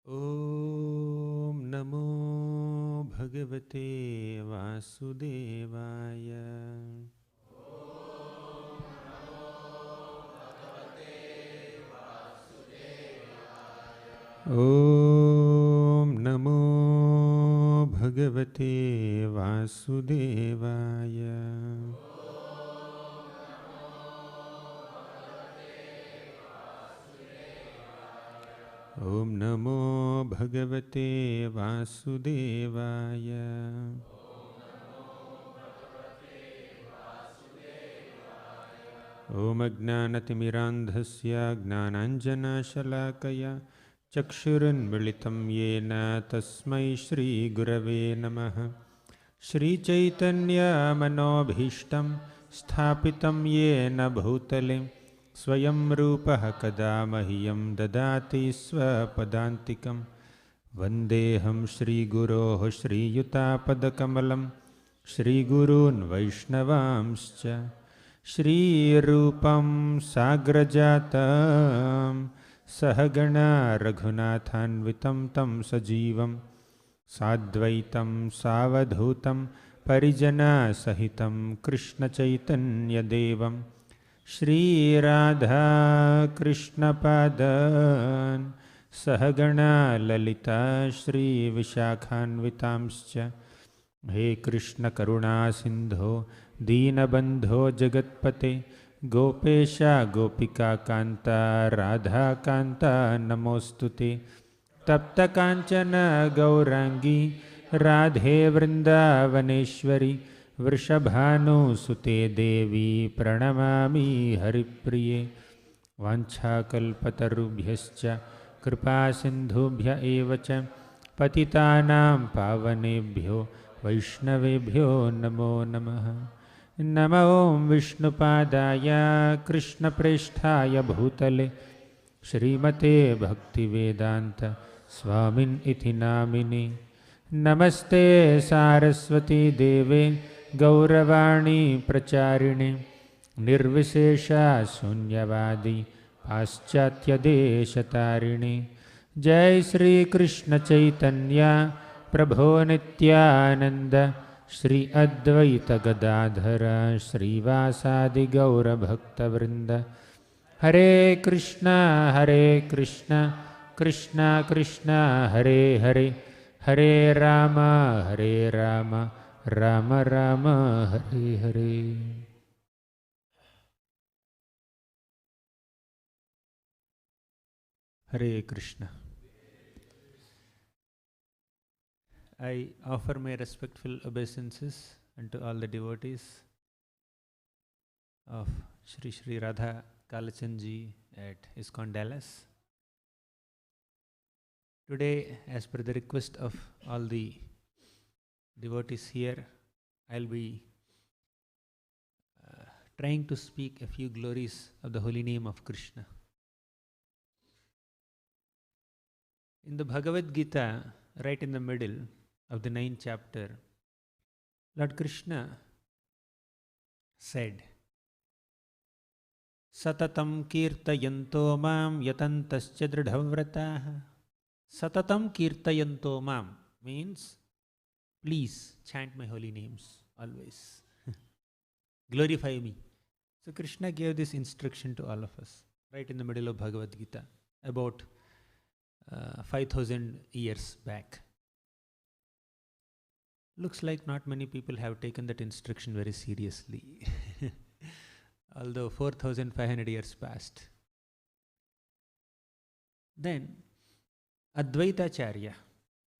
Om Namo Bhagavate Vasudevaya. Om Namo Bhagavate Vasudevaya. Om Namo Bhagavate Vasudevaya. Om Ajnanatimirandhasya Gnananjana Chakshurunmilitam Yena Tasmai Shri Gurave Namaha. Shri Chaitanya Manobhishtam Sthapitam Yena Bhutale Swayam Rupaha Kada Mahyam Dadati Swapadantikam Vandeham Shri Guroh Shri Yutapadakamalam Shri Gurun Vaishnavamscha Shri Rupam Sagrajatam Sahagana Raghunathanvitam Tam Sajivam Sadvaitam Savadhutam Parijana Sahitam Krishna Chaitanya Devam Shri Radha Krishna Padan Sahagana Lalita Shri Vishakhanvitamscha He Krishna Karuna Sindho Deenabandho Jagatpate Gopesha Gopika Kanta Radha Kanta Namostute Tapta Kanchana Gaurangi Radhe Vrindavaneshwari Vrishabhanu Sute Devi Pranamami Haripriye Vancha Kalpatarubhyascha Kripa Sindhubhya Evacha Patitanam Pavanebhyo Vaishnavebhyo Namo Namaha Namo Om Vishnupadaya Krishna Presthaya Bhutale Shrimate Bhaktivedanta Swamin iti namini Namaste Saraswati Deve Gauravani Pracharini Nirvishesha Sunyavadi Paschatya Deshatarini Jai Sri Krishna Chaitanya Prabho Nityananda Shri Advaita Gadadhara Shri Vasadi Gaura Bhakta Vrinda Hare Krishna Krishna Krishna Hare Hare Hare Rama Rama Rama Hare Hare. Hare Krishna. I offer my respectful obeisances unto all the devotees of Shri Shri Radha Kalachandji at ISKCON Dallas. Today, as per the request of all the devotees here, I'll be trying to speak a few glories of the holy name of Krishna. In the Bhagavad Gita, right in the middle of the 9th chapter, Lord Krishna said, Satatam kirtayanto mam yatantascha dridhavrataha. Satatam kirtayanto mam means, please chant my holy names always. Glorify me. So Krishna gave this instruction to all of us, right in the middle of Bhagavad Gita, about 5,000 years back. Looks like not many people have taken that instruction very seriously. Although 4,500 years passed. Then Advaitacharya,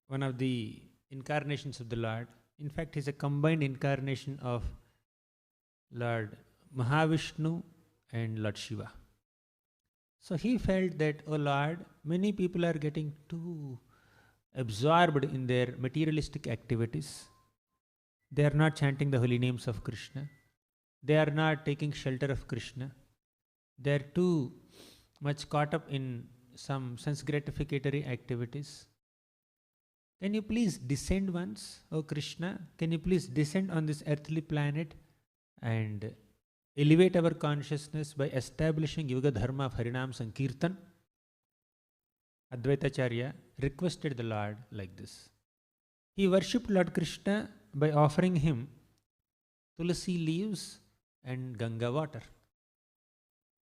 one of the incarnations of the Lord, in fact he's a combined incarnation of Lord Mahavishnu and Lord Shiva. So he felt that, oh Lord, many people are getting too absorbed in their materialistic activities. They are not chanting the holy names of Krishna. They are not taking shelter of Krishna. They are too much caught up in some sense gratificatory activities. Can you please descend once, O Krishna? Can you please descend on this earthly planet and elevate our consciousness by establishing Yuga Dharma of Harinam Sankirtan? Advaitacharya requested the Lord like this. He worshipped Lord Krishna by offering him tulasi leaves and Ganga water.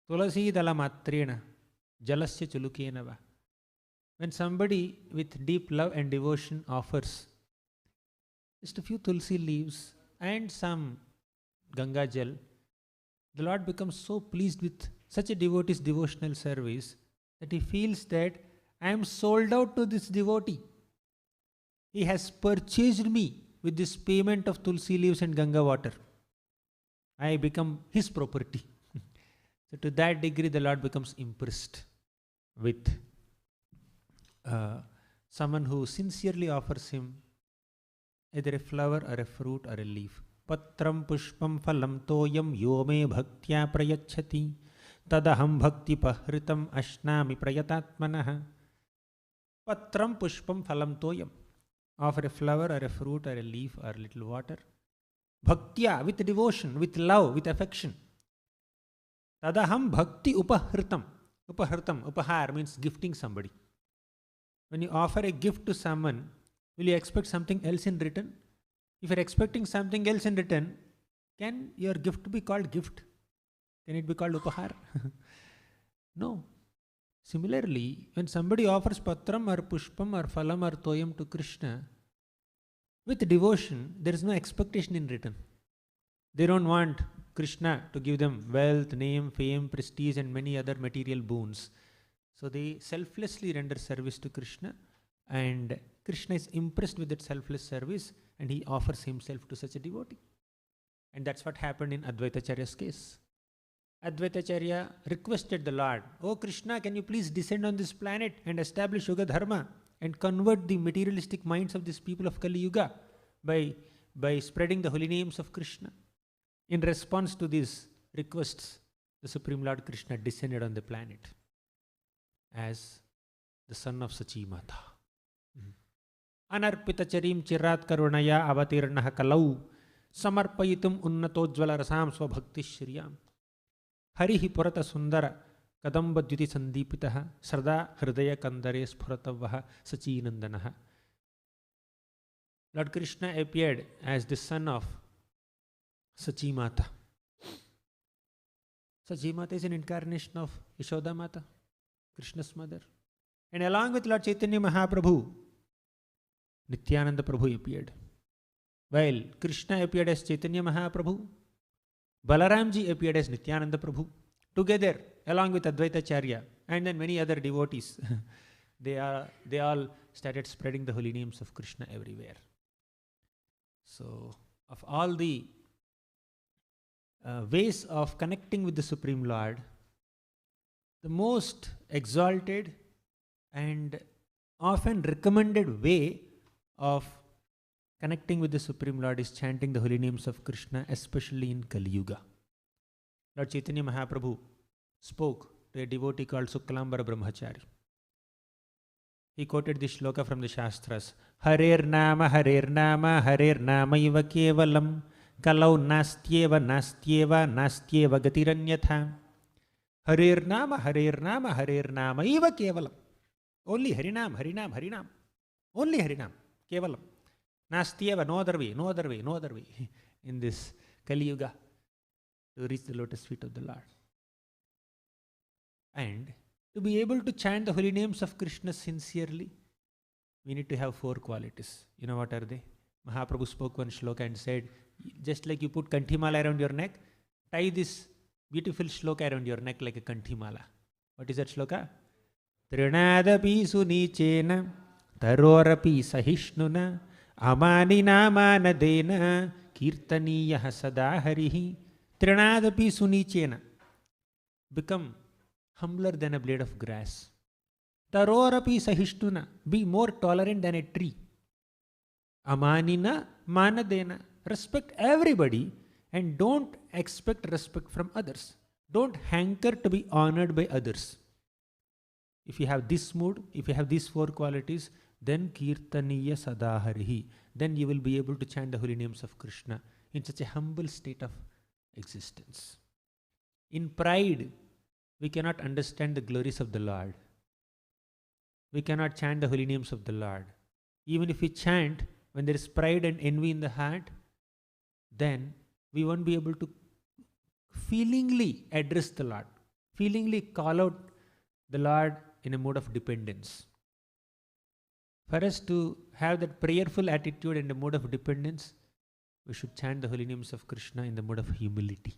Tulasi dala matrena jalasya chulukena va. When somebody with deep love and devotion offers just a few tulsi leaves and some Ganga gel, the Lord becomes so pleased with such a devotee's devotional service that he feels that I am sold out to this devotee. He has purchased me with this payment of tulsi leaves and Ganga water. I become his property. So to that degree, the Lord becomes impressed with someone who sincerely offers him either a flower or a fruit or a leaf. Patram pushpam phalam toyam yome bhaktya prayachati tadaham bhakti pahritam ashnami prayatatmanah. Patram pushpam phalam toyam. Offer a flower or a fruit or a leaf or a little water. Bhaktya, with devotion, with love, with affection. Tadaham bhakti upahritam. Upahar means gifting somebody. When you offer a gift to someone, will you expect something else in return? If you are expecting something else in return, can your gift be called gift? Can it be called upahar? No. Similarly, when somebody offers patram or pushpam or phalam or toyam to Krishna, with devotion, there is no expectation in return. They don't want Krishna to give them wealth, name, fame, prestige and many other material boons. So they selflessly render service to Krishna, and Krishna is impressed with that selfless service and he offers himself to such a devotee. And that's what happened in Advaitacharya's case. Advaitacharya requested the Lord, "Oh Krishna, can you please descend on this planet and establish Yoga Dharma and convert the materialistic minds of these people of Kali Yuga by spreading the holy names of Krishna?" In response to these requests, the Supreme Lord Krishna descended on the planet as the son of Sachi Mata. Anarpitacharim chirat karunaya avatirnaha kalau samarpayitum unnatojvala rasam swabhakti shriyam harihi purata sundara kadamba dyuti sandipitaha sarda hridaya kandare sphuratavaha sachinandanaha. Lord Krishna appeared as the son of Sachi Mata. Sachi Mata is an incarnation of Yashoda Mata, Krishna's mother. And along with Lord Chaitanya Mahaprabhu, Nityananda Prabhu appeared. While Krishna appeared as Chaitanya Mahaprabhu, Balaramji appeared as Nityananda Prabhu. Together, along with Advaitacharya and then many other devotees, they all started spreading the holy names of Krishna everywhere. So, of all the ways of connecting with the Supreme Lord, the most exalted and often recommended way of connecting with the Supreme Lord is chanting the holy names of Krishna, especially in Kali Yuga. Lord Chaitanya Mahaprabhu spoke to a devotee called Suklambara Brahmachari. He quoted this shloka from the Shastras. Harer nama iva kevalam kalau nastyeva gatiranyatha. Harer nama iva kevalam. Only Harinam. Only Harinam. Kevalam. Nastyeva, no other way. In this Kali Yuga to reach the lotus feet of the Lord. And to be able to chant the holy names of Krishna sincerely, we need to have 4 qualities. You know what are they? Mahaprabhu spoke one shloka and said, just like you put kanthimala around your neck, tie this beautiful shloka around your neck like a kanthimala. What is that shloka? Trinadapi sunichena tarorapi sahishnuna amanina manadena kirtaniya sada harihi. Trinadapi sunichena. Become humbler than a blade of grass. Tarorapi sahishnuna. Be more tolerant than a tree. Amanina manadena. Respect everybody and don't expect respect from others. Don't hanker to be honored by others. If you have this mood, if you have these 4 qualities, then kirtaniya sadaharihi. Then you will be able to chant the holy names of Krishna in such a humble state of existence. In pride, we cannot understand the glories of the Lord. we cannot chant the holy names of the Lord. Even if we chant when there is pride and envy in the heart, then we won't be able to feelingly address the Lord, feelingly call out the Lord in a mode of dependence. For us to have that prayerful attitude and a mode of dependence, we should chant the holy names of Krishna in the mode of humility.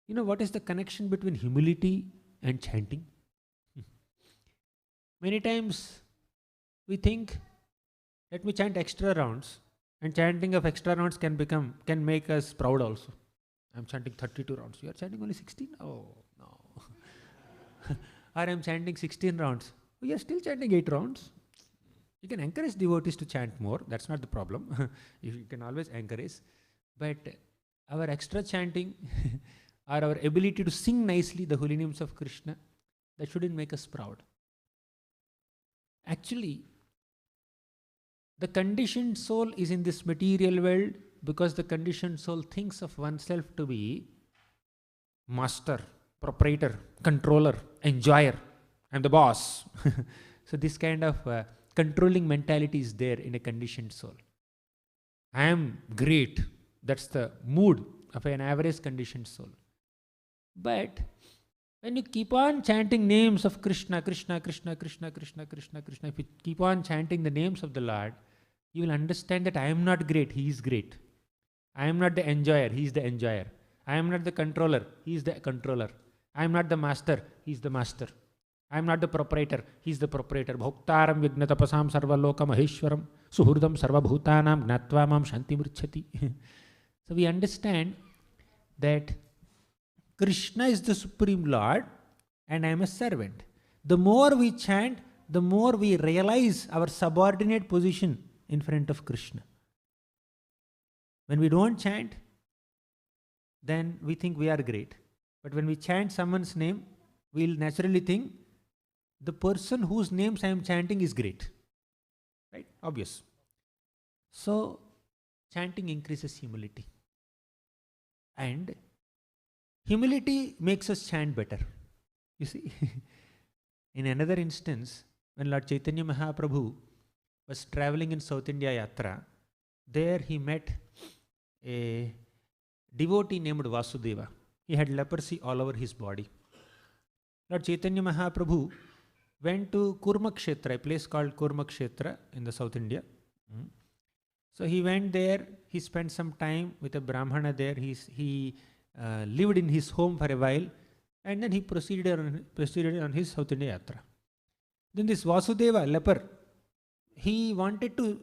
You know what is the connection between humility and chanting? Many times we think, let me chant extra rounds, and chanting of extra rounds can make us proud also. I'm chanting 32 rounds. You are chanting only 16? Oh, no. Or I'm chanting 16 rounds. Oh, you are still chanting 8 rounds. You can encourage devotees to chant more. That's not the problem. You can always encourage. But our extra chanting or our ability to sing nicely the holy names of Krishna, that shouldn't make us proud. Actually, the conditioned soul is in this material world because the conditioned soul thinks of oneself to be master, proprietor, controller, enjoyer. I'm the boss. So this kind of controlling mentality is there in a conditioned soul. I am great. That's the mood of an average conditioned soul. But when you keep on chanting names of Krishna, Krishna, Krishna, Krishna, Krishna, Krishna, Krishna, if you keep on chanting the names of the Lord, you will understand that I am not great, He is great. I am not the enjoyer, He is the enjoyer. I am not the controller, He is the controller. I am not the master, He is the master. I am not the proprietor, He is the proprietor. Bhoktaram vignatapasam sarvaloka maheshwaram suhurdam sarvabhutanam gnatva mam shanti murchati. So we understand that Krishna is the Supreme Lord and I am a servant. The more we chant, the more we realize our subordinate position in front of Krishna. When we don't chant, then we think we are great. But when we chant someone's name, we will naturally think the person whose names I am chanting is great. Right? Obvious. So, chanting increases humility. And humility makes us chant better. You see, in another instance, when Lord Chaitanya Mahaprabhu was traveling in South India Yatra, there he met a devotee named Vasudeva. He had leprosy all over his body. Lord Chaitanya Mahaprabhu went to Kurmakshetra, a place called Kurmakshetra in the South India. So he went there, he spent some time with a Brahmana there, he lived in his home for a while, and then he proceeded on his South India Yatra. Then this Vasudeva, leper, he wanted to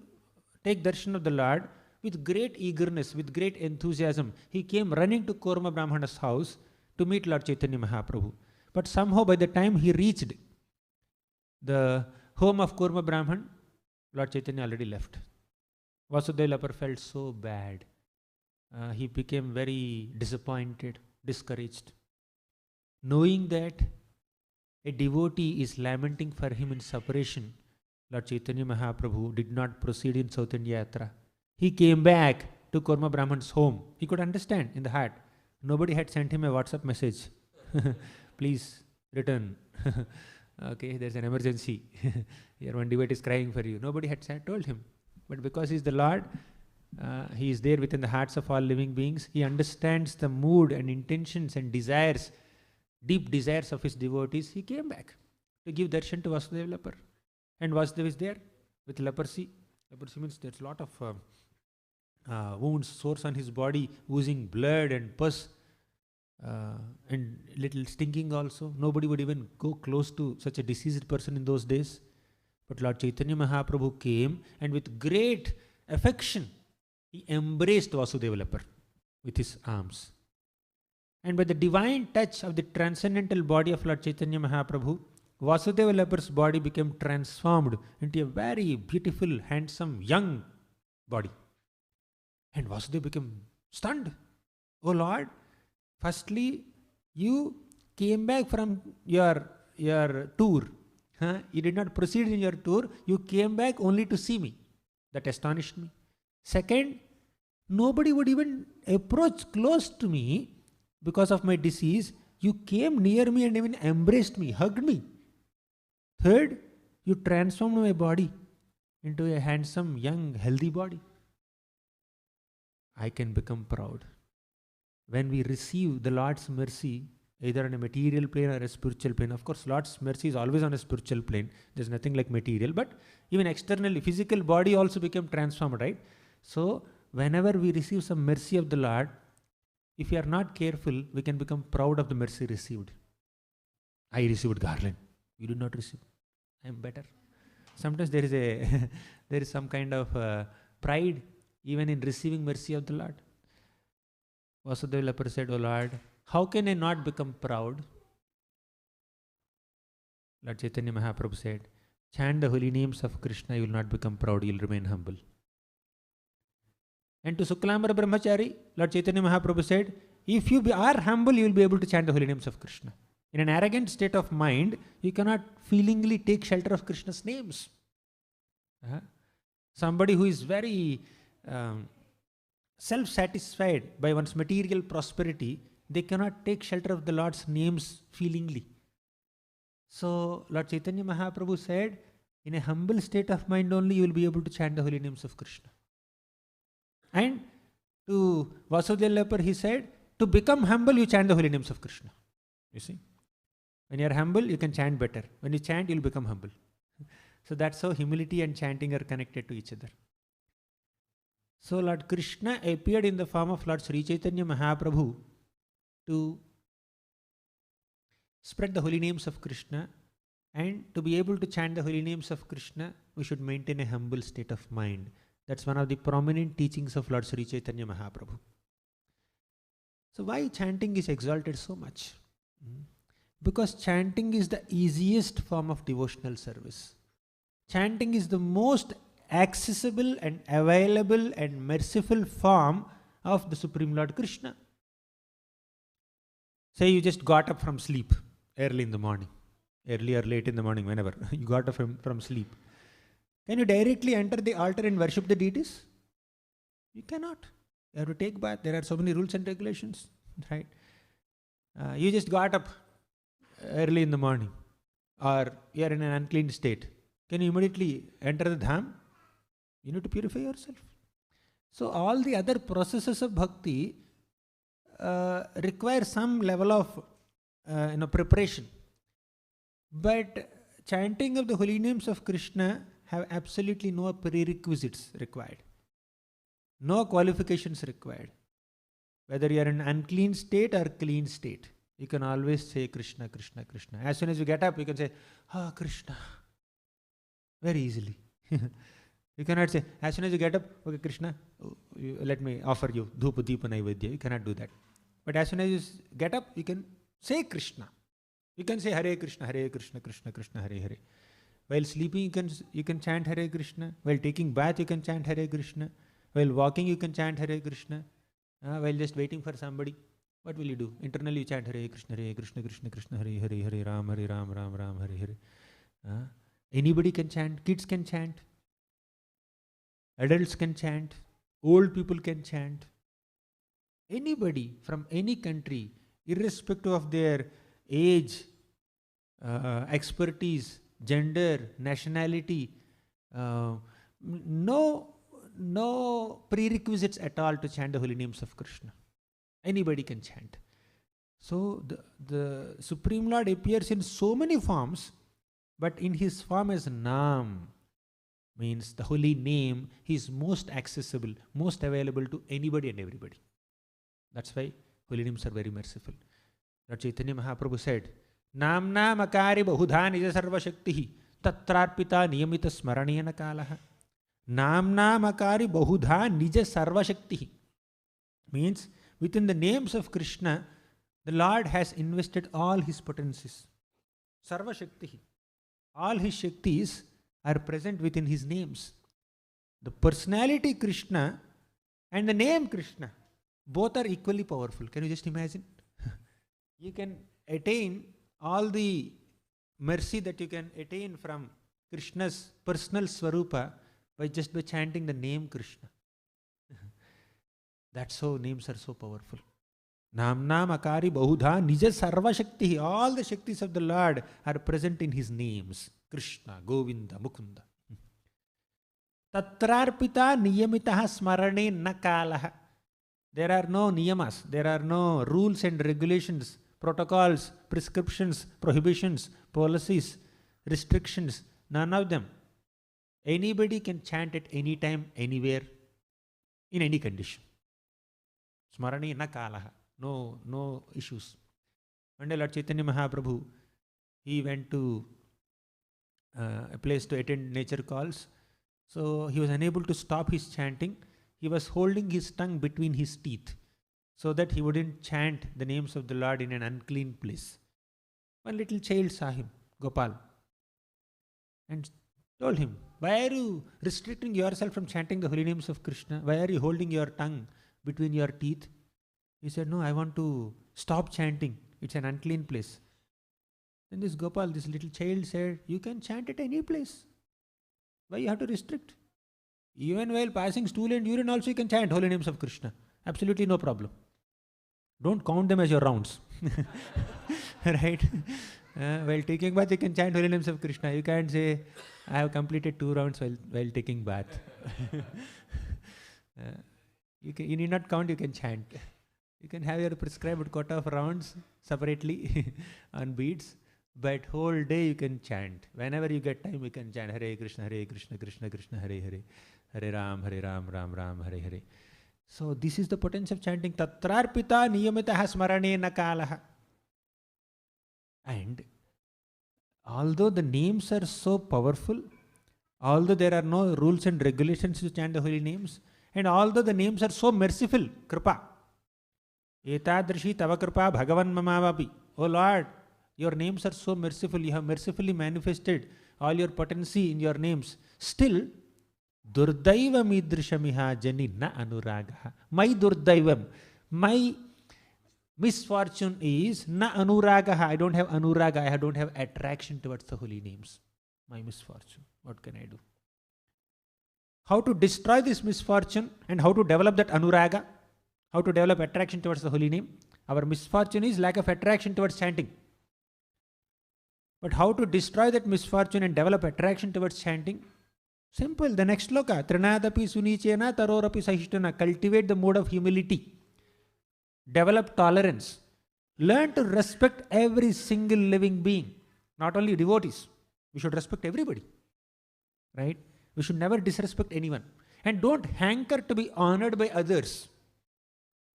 take darshan of the Lord with great eagerness, with great enthusiasm. He came running to Kurma Brahmana's house to meet Lord Chaitanya Mahaprabhu. But somehow by the time he reached the home of Kurma Brahman, Lord Chaitanya already left. Vasudeva leper felt so bad. He became very disappointed, discouraged. Knowing that a devotee is lamenting for him in separation, Lord Chaitanya Mahaprabhu did not proceed in South India Yatra. He came back to Kurma Brahman's home. He could understand in the heart. Nobody had sent him a WhatsApp message. Please return. Okay, there's an emergency. Here one devotee is crying for you. Nobody had told him. But because he is the Lord, he is there within the hearts of all living beings. He understands the mood and intentions and desires, deep desires of his devotees. He came back to give darshan to Vasudeva leper. And Vasudeva is there with leprosy. Leprosy means there's a lot of wounds, sores on his body, oozing blood and pus, and little stinking also. Nobody would even go close to such a diseased person in those days. But Lord Chaitanya Mahaprabhu came and with great affection, he embraced Vasudeva leper with his arms. And by the divine touch of the transcendental body of Lord Chaitanya Mahaprabhu, Vasudeva leper's body became transformed into a very beautiful, handsome, young body. And Vasudeva became stunned. Oh Lord, firstly, you came back from your tour. You did not proceed in your tour. You came back only to see me. That astonished me. Second, nobody would even approach close to me because of my disease. You came near me and even embraced me, hugged me. Third, you transformed my body into a handsome, young, healthy body. I can become proud. When we receive the Lord's mercy, either on a material plane or a spiritual plane, of course, Lord's mercy is always on a spiritual plane. There's nothing like material, but even externally, physical body also became transformed, right? So, whenever we receive some mercy of the Lord, if we are not careful, we can become proud of the mercy received. I received garland. You did not receive. I am better. Sometimes there is a there is some kind of pride even in receiving mercy of the Lord. Vasudeva leper said, "O Lord, how can I not become proud?" Lord Chaitanya Mahaprabhu said, "Chant the holy names of Krishna, you will not become proud, you will remain humble." And to Suklambar Brahmachari, Lord Chaitanya Mahaprabhu said, "If you are humble, you will be able to chant the holy names of Krishna." In an arrogant state of mind, you cannot feelingly take shelter of Krishna's names. Somebody who is very self-satisfied by one's material prosperity, they cannot take shelter of the Lord's names feelingly. So, Lord Chaitanya Mahaprabhu said, in a humble state of mind only, you will be able to chant the holy names of Krishna. And to Vasudeva leper, he said, to become humble, you chant the holy names of Krishna. You see? When you are humble, you can chant better. When you chant, you will become humble. So that's how humility and chanting are connected to each other. So Lord Krishna appeared in the form of Lord Sri Chaitanya Mahaprabhu to spread the holy names of Krishna, and to be able to chant the holy names of Krishna, we should maintain a humble state of mind. That's one of the prominent teachings of Lord Sri Chaitanya Mahaprabhu. So why chanting is exalted so much? Because chanting is the easiest form of devotional service. Chanting is the most accessible and available and merciful form of the Supreme Lord Krishna. Say you just got up from sleep early in the morning, early or late in the morning, whenever you got up from sleep. Can you directly enter the altar and worship the deities? You cannot. You have to take bath. There are so many rules and regulations, right? You just got up early in the morning, or you are in an unclean state. Can you immediately enter the dham? You need to purify yourself. So all the other processes of bhakti require some level of preparation. But chanting of the holy names of Krishna have absolutely no prerequisites required. No qualifications required. Whether you are in unclean state or clean state, you can always say Krishna, Krishna, Krishna. As soon as you get up, you can say, Krishna. Very easily. You cannot say, as soon as you get up, okay, Krishna, let me offer you Dhupa Deepa Naivedya. You cannot do that. But as soon as you get up, you can say Krishna. You can say Hare Krishna, Krishna, Krishna, Hare Hare. While sleeping, you can chant Hare Krishna. While taking bath, you can chant Hare Krishna. While walking, you can chant Hare Krishna. While just waiting for somebody, what will you do? Internally, you chant Hare Krishna, Krishna, Krishna, Hare Hare, Hare Ram, Ram, Ram, Hare Hare. Anybody can chant. Kids can chant. Adults can chant. Old people can chant. Anybody from any country, irrespective of their age, expertise, gender, nationality, no prerequisites at all to chant the holy names of Krishna. Anybody can chant. So the Supreme Lord appears in so many forms, but in his form as Nam, means the holy name, he is most accessible, most available to anybody and everybody. That's why holy names are very merciful. Lord Chaitanya Mahaprabhu said, Namna makari bahudha nija sarva shakti tatrarpita niyamita smaraniyana kalaha. Namna makari bahudha nija sarva shakti means within the names of Krishna, the Lord has invested all his potencies. Sarva shakti. All his shaktis are present within his names. The personality Krishna and the name Krishna, both are equally powerful. Can you just imagine? You can attain all the mercy that you can attain from Krishna's personal Swarupa by chanting the name Krishna. That's how names are so powerful. Namna makari bahudha nija sarva shakti. All the shaktis of the Lord are present in his names. Krishna, Govinda, Mukunda. Tatrarpita niyamitaha smarane na kalaha. There are no niyamas, there are no rules and regulations, protocols, prescriptions, prohibitions, policies, restrictions, none of them. Anybody can chant at any time, anywhere, in any condition. Smarane na kalaha. No issues. One day Lord Chaitanya Mahaprabhu, he went to a place to attend nature calls. So he was unable to stop his chanting. He was holding his tongue between his teeth so that he wouldn't chant the names of the Lord in an unclean place. One little child saw him, Gopal, and told him, why are you restricting yourself from chanting the holy names of Krishna? Why are you holding your tongue between your teeth? He said, no, I want to stop chanting. It's an unclean place. Then this Gopal, this little child said, you can chant at any place. Why you have to restrict? Even while passing stool and urine also you can chant holy names of Krishna. Absolutely no problem. Don't count them as your rounds. Right? While taking bath you can chant holy names of Krishna. You can't say, I have completed 2 rounds while taking bath. You need not count, you can chant. You can have your prescribed quota of rounds separately on beads. But whole day you can chant. Whenever you get time, you can chant Hare Krishna, Krishna Krishna, Hare Hare, Hare Ram, Ram Ram, Hare Hare. So this is the potential of chanting. Tatrarpita niyamitaha smarane na kalaha. And although the names are so powerful, although there are no rules and regulations to chant the holy names, and although the names are so merciful, Kripa, Etadrishi tava kripa bhagavan mamavapi. O Lord, your names are so merciful. You have mercifully manifested all your potency in your names. Still, Durdaivam idrishamiha jani na anuragaha. My Durdaivam, my misfortune is na anuragaha. I don't have anuraga. I don't have attraction towards the holy names. My misfortune. What can I do? How to destroy this misfortune and how to develop that anuraga? How to develop attraction towards the holy name? Our misfortune is lack of attraction towards chanting. But how to destroy that misfortune and develop attraction towards chanting? Simple. The next sloka. Trinadapi sunichena tarorapi sahishtana. Cultivate the mode of humility. Develop tolerance. Learn to respect every single living being. Not only devotees. We should respect everybody. Right? We should never disrespect anyone. And don't hanker to be honored by others.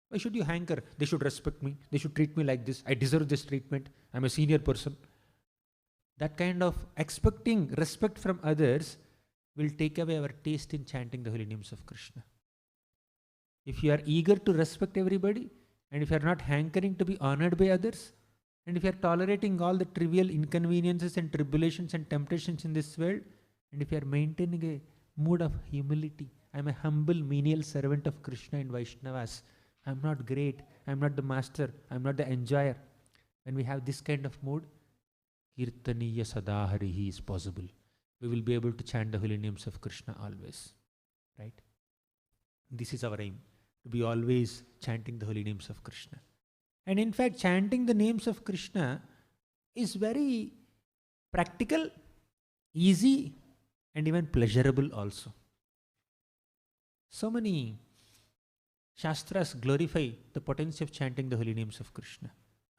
Why should you hanker? They should respect me. They should treat me like this. I deserve this treatment. I'm a senior person. That kind of expecting respect from others will take away our taste in chanting the holy names of Krishna. If you are eager to respect everybody, and if you are not hankering to be honored by others, and if you are tolerating all the trivial inconveniences and tribulations and temptations in this world, and if you are maintaining a mood of humility, I am a humble menial servant of Krishna and Vaishnavas. I am not great, I am not the master, I am not the enjoyer. When we have this kind of mood, Kirtaniya Sadaharihi is possible. We will be able to chant the holy names of Krishna always. Right? This is our aim, to be always chanting the holy names of Krishna. And in fact, chanting the names of Krishna is very practical, easy, and even pleasurable also. So many Shastras glorify the potency of chanting the holy names of Krishna.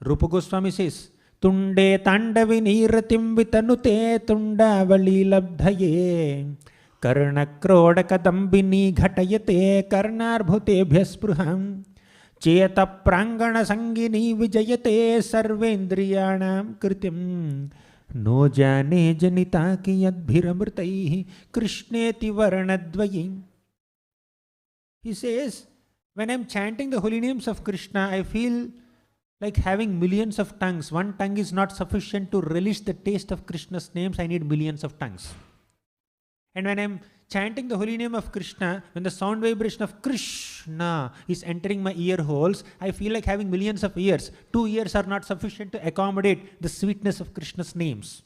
Rupa Goswami says, Tunde tandavi niratim vitanute tundavali labdhaye karna kroda kadambini ghatayate karnarbhute bhyaspruham cheta prangana sangini vijayate sarvendriyanam kritim no jane janita ki yadbhiramritaihi krishneti varnadvayi. He says, when I am chanting the holy names of Krishna, I feel like having millions of tongues. One tongue is not sufficient to relish the taste of Krishna's names. I need millions of tongues. And when I am chanting the holy name of Krishna, when the sound vibration of Krishna is entering my ear holes, I feel like having millions of ears. 2 ears are not sufficient to accommodate the sweetness of Krishna's names.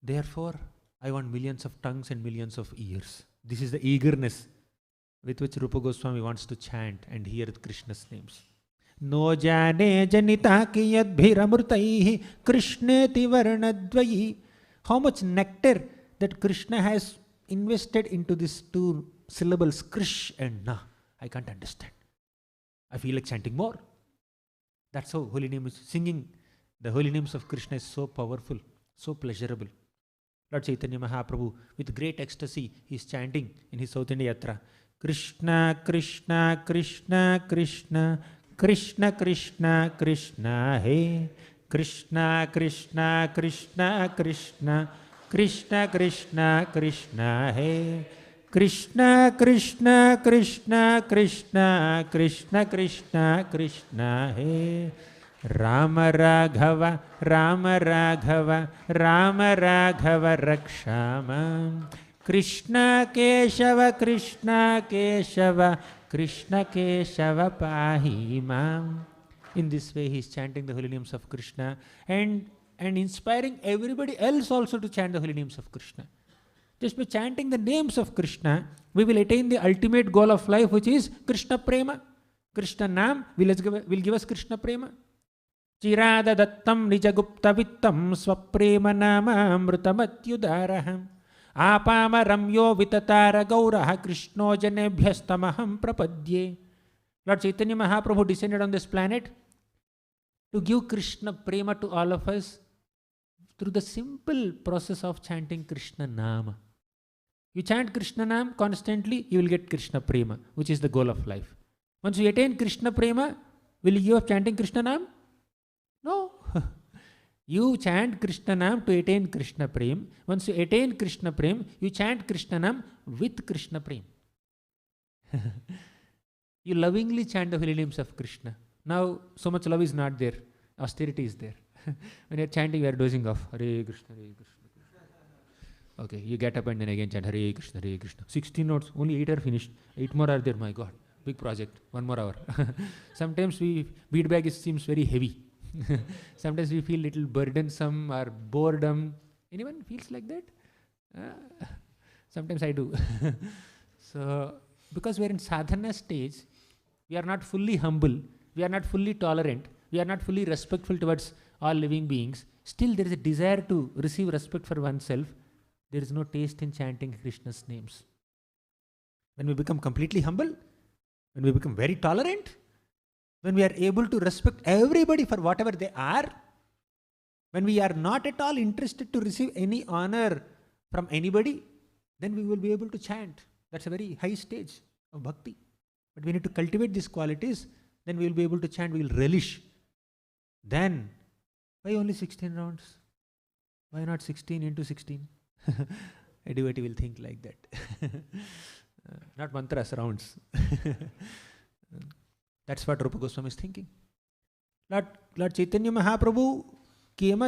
Therefore, I want millions of tongues and millions of ears. This is the eagerness with which Rupa Goswami wants to chant and hear Krishna's names. No jane janita ki yadbhiramrtaihi krishneti varnadvayi. How much nectar that Krishna has invested into these two syllables, Krish and Na. I can't understand. I feel like chanting more. That's how holy name is. Singing the holy names of Krishna is so powerful, so pleasurable. Lord Chaitanya Mahaprabhu, with great ecstasy, he is chanting in his South India Yatra. Krishna, Krishna, Krishna, Krishna, Krishna, Krishna, Krishna, Hey. Krishna, Krishna, Krishna, Krishna, Krishna, Krishna, Krishna, Hey. Krishna, Krishna, Krishna, Krishna, Krishna, Krishna, Krishna, Hey. Rama Raghava, Rama Raghava, Rama Raghava Rakshama. Krishna Keshava, Krishna Keshava, Krishna Keshava Pahimam. In this way he is chanting the holy names of Krishna and inspiring everybody else also to chant the holy names of Krishna. Just by chanting the names of Krishna, we will attain the ultimate goal of life, which is Krishna Prema. Krishna Nam will give us Krishna Prema. Chirada Dattam Nijagupta Vittam Swaprema Nama Amrutamatyudaraham Apama Ramyo Vitatara Gauraha Krishno Janebhyastamaham Prapadye. Lord Chaitanya Mahaprabhu descended on this planet to give Krishna Prema to all of us through the simple process of chanting Krishna Nama. You chant Krishna Nam constantly, you will get Krishna Prema, which is the goal of life. Once you attain Krishna Prema, will you give up chanting Krishna Nam? No. You chant Krishna Nam to attain Krishna Prem. Once you attain Krishna Prem, you chant Krishna Nam with Krishna Prem. You lovingly chant the holy names of Krishna. Now, so much love is not there. Austerity is there. When you are chanting, you are dozing off. Hare Krishna, Hare Krishna. Okay, you get up and then again chant Hare Krishna, Hare Krishna. 16 notes, only 8 are finished. 8 more are there, my God. Big project, 1 more hour. Sometimes bead bag seems very heavy. Sometimes we feel little burdensome or boredom. Anyone feels like that? Sometimes I do. So, because we are in sadhana stage, we are not fully humble, we are not fully tolerant, we are not fully respectful towards all living beings. Still there is a desire to receive respect for oneself. There is no taste in chanting Krishna's names. When we become completely humble, when we become very tolerant, when we are able to respect everybody for whatever they are, when we are not at all interested to receive any honor from anybody, then we will be able to chant. That's a very high stage of bhakti. But we need to cultivate these qualities, then we will be able to chant, we will relish. Then, why only 16 rounds? Why not 16 into 16? A devotee will think like that. Not mantras, rounds. That's what Rupa Goswami is thinking. Lord Chaitanya Mahaprabhu came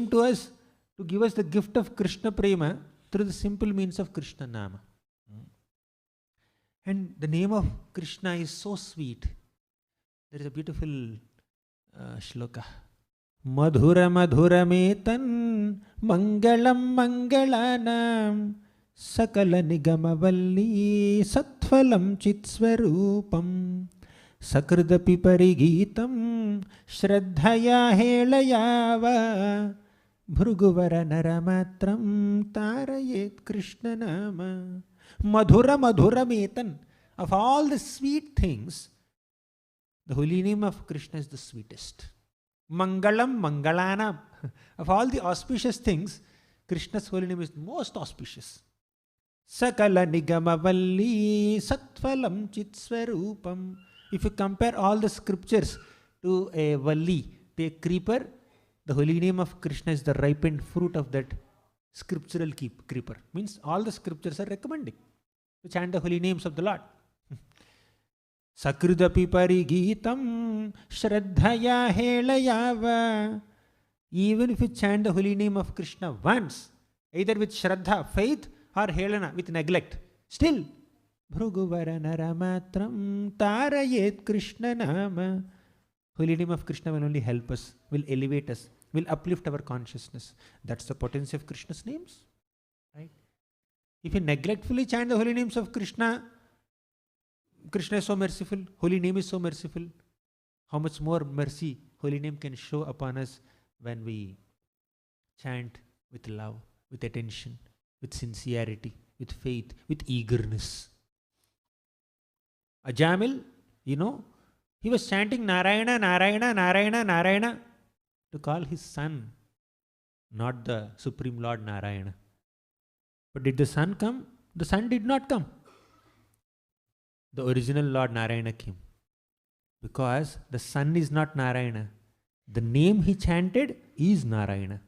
to us to give us the gift of Krishna Prema through the simple means of Krishna Nama. And the name of Krishna is so sweet. There is a beautiful shloka. Madhura madhura metan mangalam mangalanam sakala nigamavalli satphalam chitsvarupam sakrdapi parigitam shraddhaya helayava bhruguvara naramatram tarayet Krishna nama. Madhura madhura metan. Of all the sweet things, the holy name of Krishna is the sweetest. Mangalam mangalanam. Of all the auspicious things, Krishna's holy name is most auspicious. Sakala nigamavalli satphalam chitsvarupam. If you compare all the scriptures to a valli, to a creeper, the holy name of Krishna is the ripened fruit of that scriptural creeper. Means all the scriptures are recommending to chant the holy names of the Lord. Sakrudapi parigitam shraddhaya helayava. Even if you chant the holy name of Krishna once, either with shraddha, faith, or helana, with neglect, still bhruguvara naramatram tarayet Krishna nama. Holy name of Krishna will only help us, will elevate us, will uplift our consciousness. That's the potency of Krishna's names. Right? If you neglectfully chant the holy names of Krishna, Krishna is so merciful, holy name is so merciful, How much more mercy holy name can show upon us when we chant with love, with attention, with sincerity, with faith, with eagerness. Ajamil, he was chanting Narayana, Narayana, Narayana, Narayana to call his son, not the Supreme Lord Narayana. But did the son come? The son did not come. The original Lord Narayana came. Because the son is not Narayana. The name he chanted is Narayana.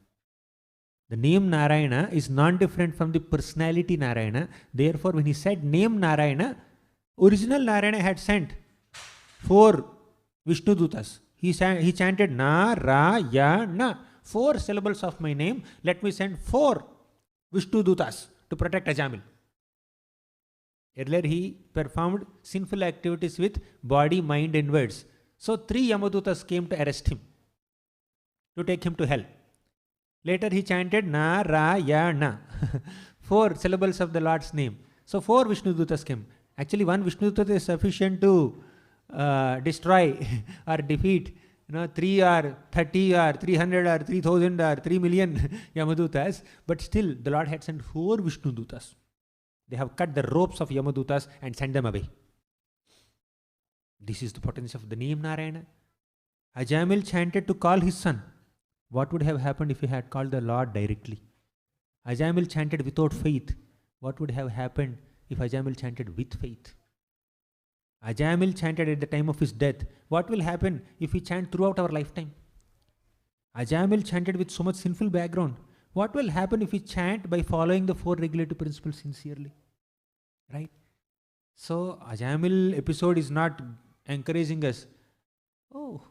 The name Narayana is non-different from the personality Narayana. Therefore, when he said name Narayana, original Narayana had sent 4 Vishnu Dutas. He chanted Narayana, 4 syllables of my name. Let me send 4 Vishnu Dutas to protect Ajamil. Earlier he performed sinful activities with body, mind and words. So 3 Yamadutas came to arrest him, to take him to hell. Later he chanted Narayana, 4 syllables of the Lord's name. So 4 Vishnu Dutas came. Actually 1 Vishnu Duta is sufficient to destroy or defeat 3 or 30 or 300 or 3000 or 3 million Yamadutas. But still the Lord had sent 4 Vishnu Dutas. They have cut the ropes of Yamadutas and sent them away. This is the potential of the name Narayana. Ajamil chanted to call his son. What would have happened if he had called the Lord directly? Ajamil chanted without faith. What would have happened if Ajamil chanted with faith? Ajamil chanted at the time of his death. What will happen if we chant throughout our lifetime? Ajamil chanted with so much sinful background. What will happen if we chant by following the 4 regulative principles sincerely? Right? So, Ajamil episode is not encouraging us. Oh,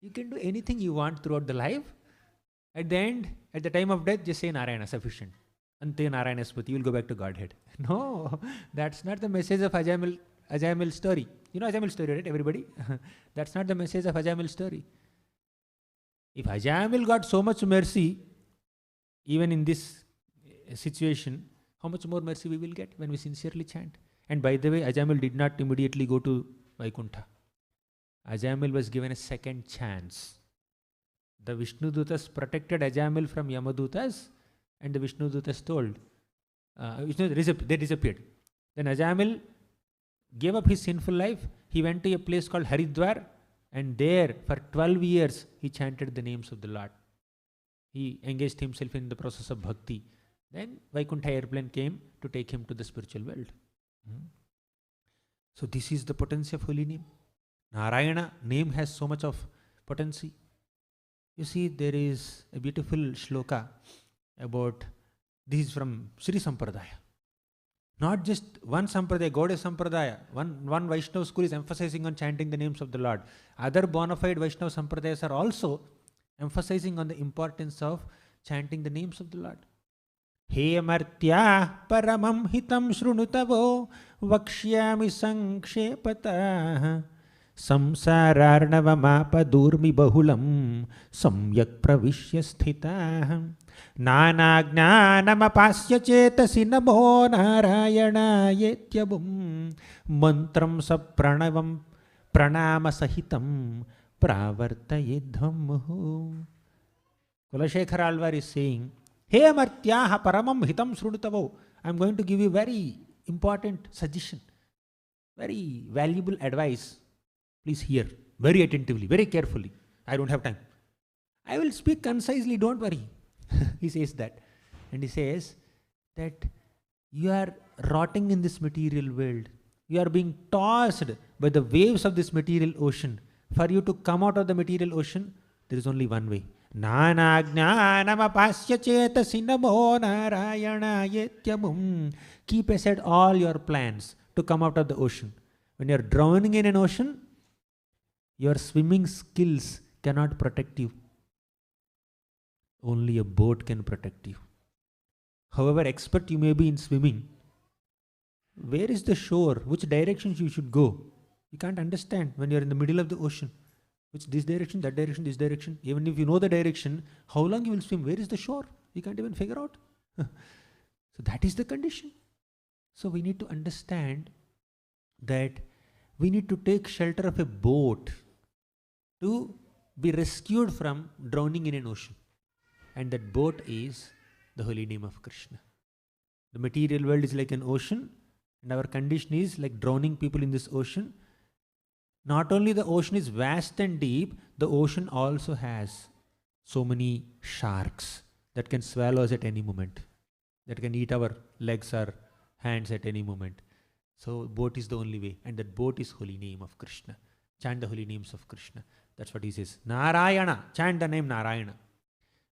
you can do anything you want throughout the life. At the end, at the time of death, just say Narayana, sufficient. Ante Narayana Smriti, you will go back to Godhead. No, that's not the message of Ajamil story. You know Ajamil story, right, everybody? That's not the message of Ajamil story. If Ajamil got so much mercy, even in this situation, how much more mercy we will get when we sincerely chant. And by the way, Ajamil did not immediately go to Vaikuntha. Ajamil was given a second chance. The Vishnu Dutas protected Ajamil from Yamadutas, and the Vishnu Dutas told, they disappeared. Then Ajamil gave up his sinful life. He went to a place called Haridwar, and there for 12 years he chanted the names of the Lord. He engaged himself in the process of bhakti. Then Vaikuntha airplane came to take him to the spiritual world. So this is the potency of holy name. Narayana name has so much of potency. You see, there is a beautiful shloka about, this is from Sri Sampradaya. Not just one Sampradaya, Gaudiya Sampradaya. One Vaishnava school is emphasizing on chanting the names of the Lord. Other bona fide Vaishnava Sampradayas are also emphasizing on the importance of chanting the names of the Lord. He amartya paramam hitam shrunutavo vakshyami sankshepatah samsararnavamapadurmi bahulam samyak pravishya sthitah nanajnanamapasya chetasi namo narayanayetyabum mantram sapranavam pranama sahitam pravartayedham muhu. Kulashekara Alvar is saying, He amartyaha paramam hitam shrunutavo. I am going to give you very important suggestion, very valuable advice. Please hear very attentively, very carefully. I don't have time. I will speak concisely, don't worry. He says that. And he says that you are rotting in this material world. You are being tossed by the waves of this material ocean. For you to come out of the material ocean, there is only one way. Nanajnanamapasya chetasi namo narayanayetyabum. Keep aside all your plans to come out of the ocean. When you are drowning in an ocean, your swimming skills cannot protect you. Only a boat can protect you. However expert you may be in swimming, where is the shore? Which direction you should go? You can't understand when you are in the middle of the ocean. Which this direction, that direction, this direction. Even if you know the direction, how long you will swim? Where is the shore? You can't even figure out. So that is the condition. So we need to understand that we need to take shelter of a boat. to be rescued from drowning in an ocean. And that boat is the holy name of Krishna. The material world is like an ocean, and our condition is like drowning people in this ocean. Not only the ocean is vast and deep, the ocean also has so many sharks that can swallow us at any moment, that can eat our legs or hands at any moment. So boat is the only way, and that boat is holy name of Krishna. Chant the holy names of Krishna. That's what he says. Narayana. Chant the name Narayana.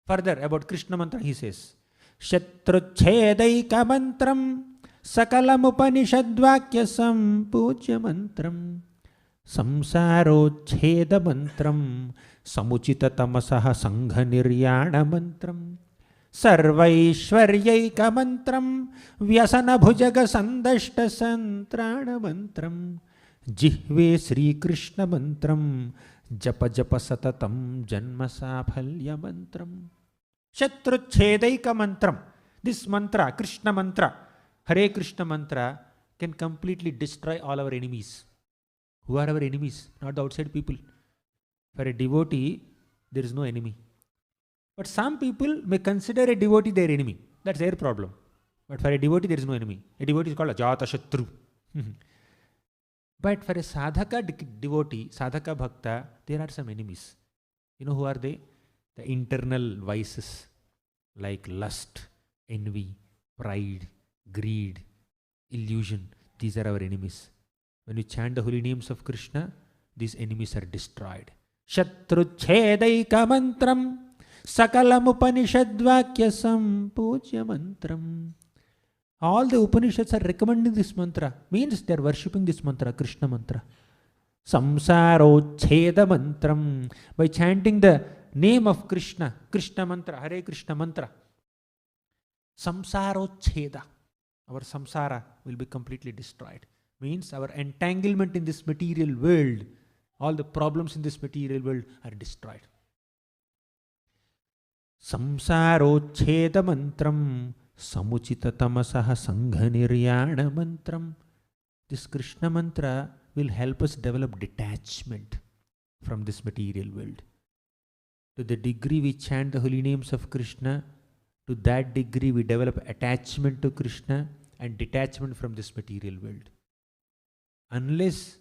Further, about Krishna mantra, he says, Shatruchhedaika mantram sakalamupanishadvakya sampujya mantram samsarochheda mantram samuchita tamasaha sangha niryana mantram sarvaishwaryaika mantram vyasana bhujaga sandashta santrana mantram jihve Sri Krishna mantram japa japa satatam janma safalya mantram. Shatruchhedaika mantram. This mantra, Krishna mantra, Hare Krishna mantra, can completely destroy all our enemies. Who are our enemies? Not the outside people. For a devotee, there is no enemy. But some people may consider a devotee their enemy. That's their problem. But for a devotee, there is no enemy. A devotee is called a Jata Shatru. But for a sadhaka devotee, sadhaka bhakta, there are some enemies. You know who are they? The internal vices like lust, envy, pride, greed, illusion. These are our enemies. When we chant the holy names of Krishna, these enemies are destroyed. Shatruchhedaika mantram sakalam upanishadvakya sampujya mantram. All the Upanishads are recommending this mantra. Means they are worshipping this mantra, Krishna mantra. Samsarochheda mantram. By chanting the name of Krishna, Krishna mantra, Hare Krishna mantra, samsarochheda, our samsara will be completely destroyed. Means our entanglement in this material world, all the problems in this material world are destroyed. Samsarochheda mantram samuchita tamasaha sangha niryana mantram. This Krishna mantra will help us develop detachment from this material world. To the degree we chant the holy names of Krishna, to that degree we develop attachment to Krishna and detachment from this material world. Unless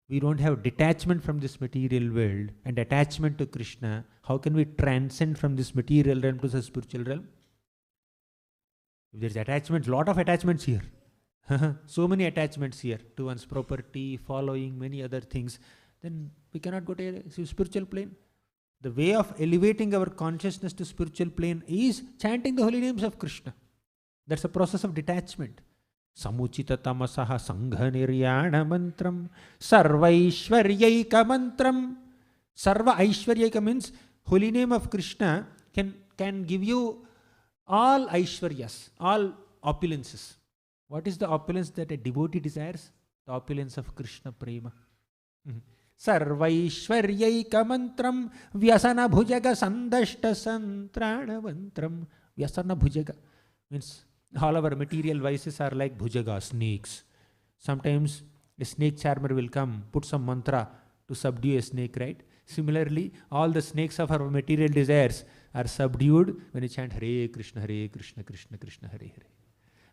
we don't have detachment from this material world and attachment to Krishna, how can we transcend from this material realm to the spiritual realm? If there's attachment, lot of attachments here. So many attachments here to one's property, following, many other things, then we cannot go to a spiritual plane. The way of elevating our consciousness to spiritual plane is chanting the holy names of Krishna. That's a process of detachment. Samuchita tamasaha sangha niryana mantram sarvaishwaryaika mantram. Sarva aishwaryaka means holy name of Krishna can give you all aishwaryas, all opulences. What is the opulence that a devotee desires? The opulence of Krishna prema. Sarvaishwaryaika mantram vyasana bhujaga sandashta santrana mantram. Vyasana bhujaga means all our material vices are like bhujaga, snakes. Sometimes a snake charmer will come, put some mantra to subdue a snake, right? Similarly, all the snakes of our material desires are subdued when you chant Hare Krishna, Krishna Krishna, Hare Hare.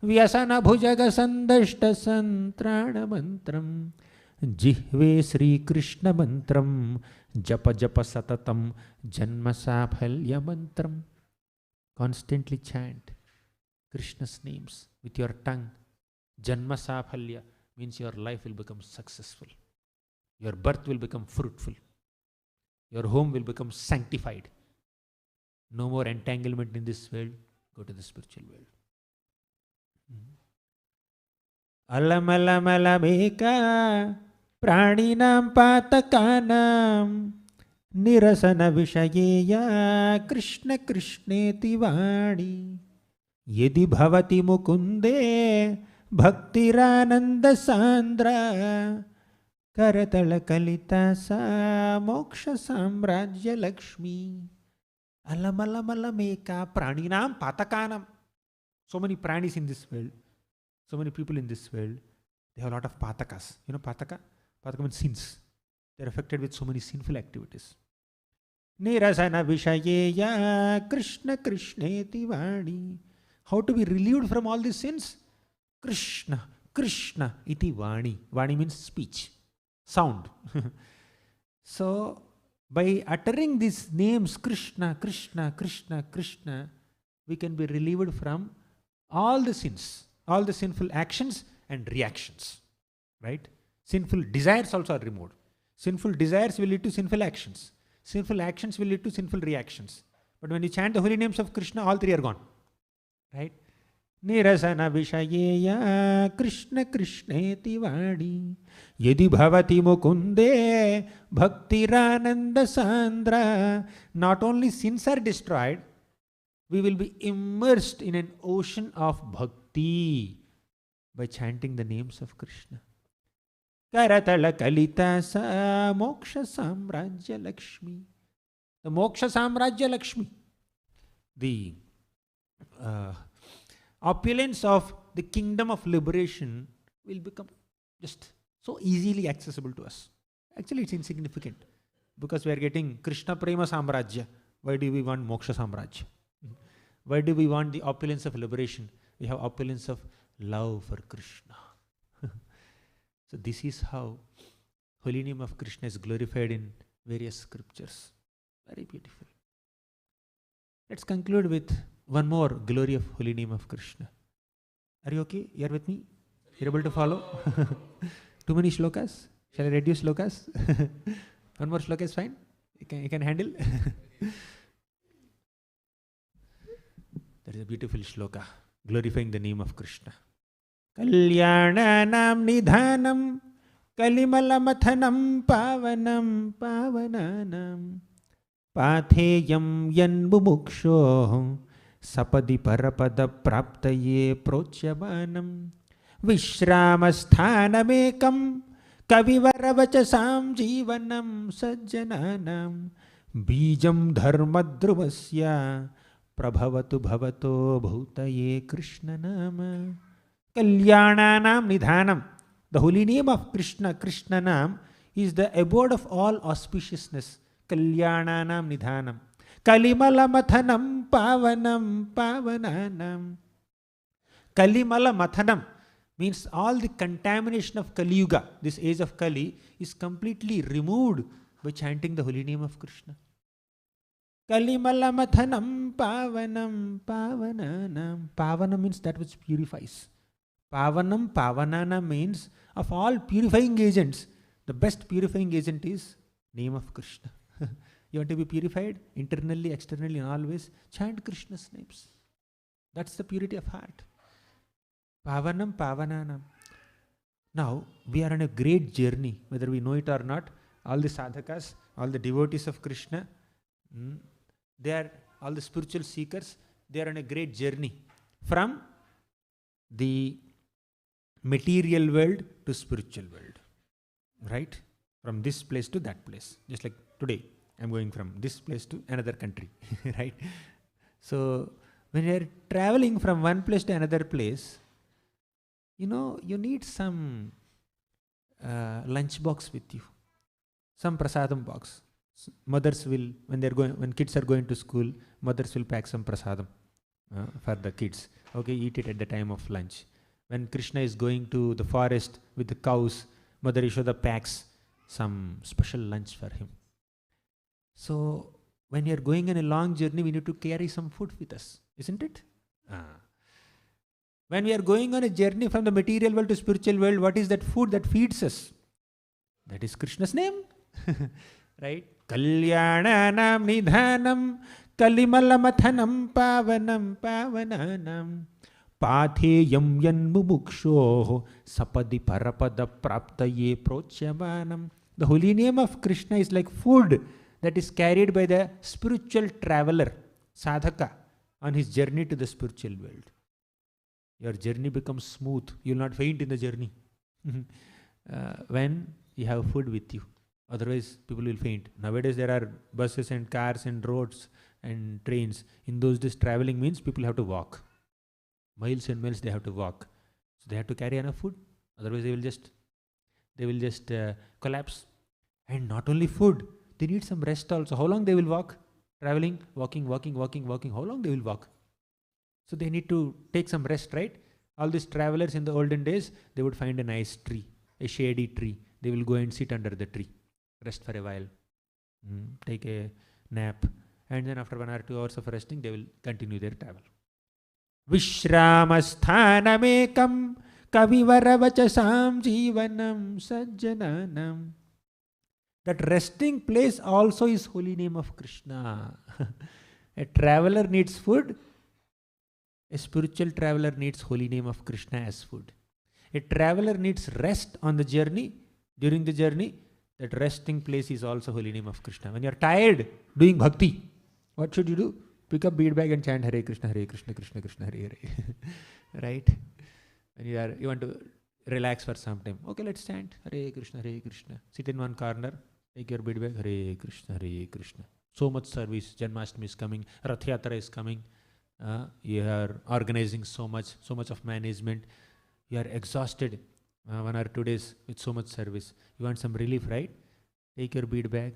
Vyasana bhujaga sandashta santrana mantram. Jihve Sri Krishna mantram japa japa satatam janma safalya mantram. Constantly chant Krishna's names with your tongue. Janma safalya means your life will become successful. Your birth will become fruitful. Your home will become sanctified. No more entanglement in this world. Go to the spiritual world. Alamalamalabeka Praninam patakanam nirasana vishayeya Krishna Krishneti vani yedi bhavati mukunde bhaktirananda sandra karatala kalita sa moksha samrajya lakshmi. Alamalamalabeka praninam patakanam. So many pranis in this world, so many people in this world, they have a lot of patakas. You know pataka? Pataka means sins. They're affected with so many sinful activities. Nirasana Vishayeya Krishna Krishneti Vani. How to be relieved from all these sins? Krishna, Krishna iti Vani. Vani means speech, sound. So, by uttering these names, Krishna, Krishna, Krishna, Krishna, we can be relieved from all the sins, all the sinful actions and reactions. Right? Sinful desires also are removed. Sinful desires will lead to sinful actions. Sinful actions will lead to sinful reactions. But when you chant the holy names of Krishna, all three are gone. Right? Nirasana Vishayeya Krishna Krishneti Vani Yadi Bhavati Mukunde Bhaktirananda Sandra. Not only sins are destroyed, we will be immersed in an ocean of bhakti by chanting the names of Krishna. Karatala Kalita Sa Moksha Samrajya Lakshmi. The Moksha Samrajya Lakshmi. The opulence of the kingdom of liberation will become just so easily accessible to us. Actually, it's insignificant because we are getting Krishna Prema Samrajya. Why do we want Moksha Samrajya? Why do we want the opulence of liberation? We have opulence of love for Krishna. So this is how holy name of Krishna is glorified in various scriptures. Very beautiful. Let's conclude with one more glory of holy name of Krishna. Are you okay? You are with me? You're able to follow? Too many shlokas? Shall I reduce shlokas? One more shloka is fine? You can handle? That is a beautiful shloka glorifying the name of Krishna. Kalyananam nidhanam kalimalamathanam pavanam pavananam patheyam yanmumuksho sapadi parapada praptaye prochyavanam vishramasthanamekam kavivaravachasam jivanam sajjananam bijam dharmadhruvasya prabhavatu bhavato bhutaye Krishna nama. Kalyananam nidhanam. The holy name of Krishna, Krishna Nam, is the abode of all auspiciousness. Kalyananam nidhanam. Kalimala mathanam pavanam pavananam. Kalimala mathanam means all the contamination of Kali Yuga, this age of Kali, is completely removed by chanting the holy name of Krishna. Kalimala mathanam pavanam pavananam. Pavana means that which purifies. Pavanam pavanana means of all purifying agents, the best purifying agent is name of Krishna. You want to be purified internally, externally, and always chant Krishna's names. That's the purity of heart. Pavanam pavananam. Now we are on a great journey, whether we know it or not. All the sadhakas, all the devotees of Krishna, they are all the spiritual seekers. They are on a great journey from the material world to spiritual world, right? From this place to that place. Just like today, I'm going from this place to another country, right? So when you're traveling from one place to another place, you need some lunch box with you, some prasadam box. Mothers will, when kids are going to school, mothers will pack some prasadam for the kids. Okay, eat it at the time of lunch. When Krishna is going to the forest with the cows, Mother Yashoda packs some special lunch for him. So when you are going on a long journey, we need to carry some food with us, isn't it? When we are going on a journey from the material world to spiritual world, what is that food that feeds us? That is Krishna's name, right? Kalyananam nidhanam kalimalamathanam pavanam pavananam patheyam yanmumuksho sapadi parapada praptaye prochyavanam. The holy name of Krishna is like food that is carried by the spiritual traveler, sadhaka, on his journey to the spiritual world. Your journey becomes smooth. You will not faint in the journey when you have food with you. Otherwise, people will faint. Nowadays, there are buses and cars and roads and trains. In those days, traveling means people have to walk. Miles and miles they have to walk. So they have to carry enough food. Otherwise, they will just collapse. And not only food, they need some rest also. How long they will walk? Traveling, walking. How long they will walk? So they need to take some rest, right? All these travelers in the olden days, they would find a nice tree, a shady tree. They will go and sit under the tree, rest for a while, take a nap, and then after 1 or 2 hours of resting, they will continue their travel. Vishramasthanamekam kavivaravachasam jivanam sajjananam. That resting place also is holy name of Krishna. A traveler needs food. A spiritual traveler needs holy name of Krishna as food. A traveler needs rest on the journey. During the journey, that resting place is also holy name of Krishna. When you are tired doing bhakti, what should you do? Pick up bead bag and chant Hare Krishna, Krishna Krishna, Hare Hare. Right? When you want to relax for some time. Okay, let's chant Hare Krishna, Hare Krishna. Sit in one corner, take your bead bag, Hare Krishna, Hare Krishna. So much service. Janmashtami is coming, Rath Yatra is coming. You are organizing so much of management. You are exhausted 1 or 2 days with so much service. You want some relief, right? Take your bead bag,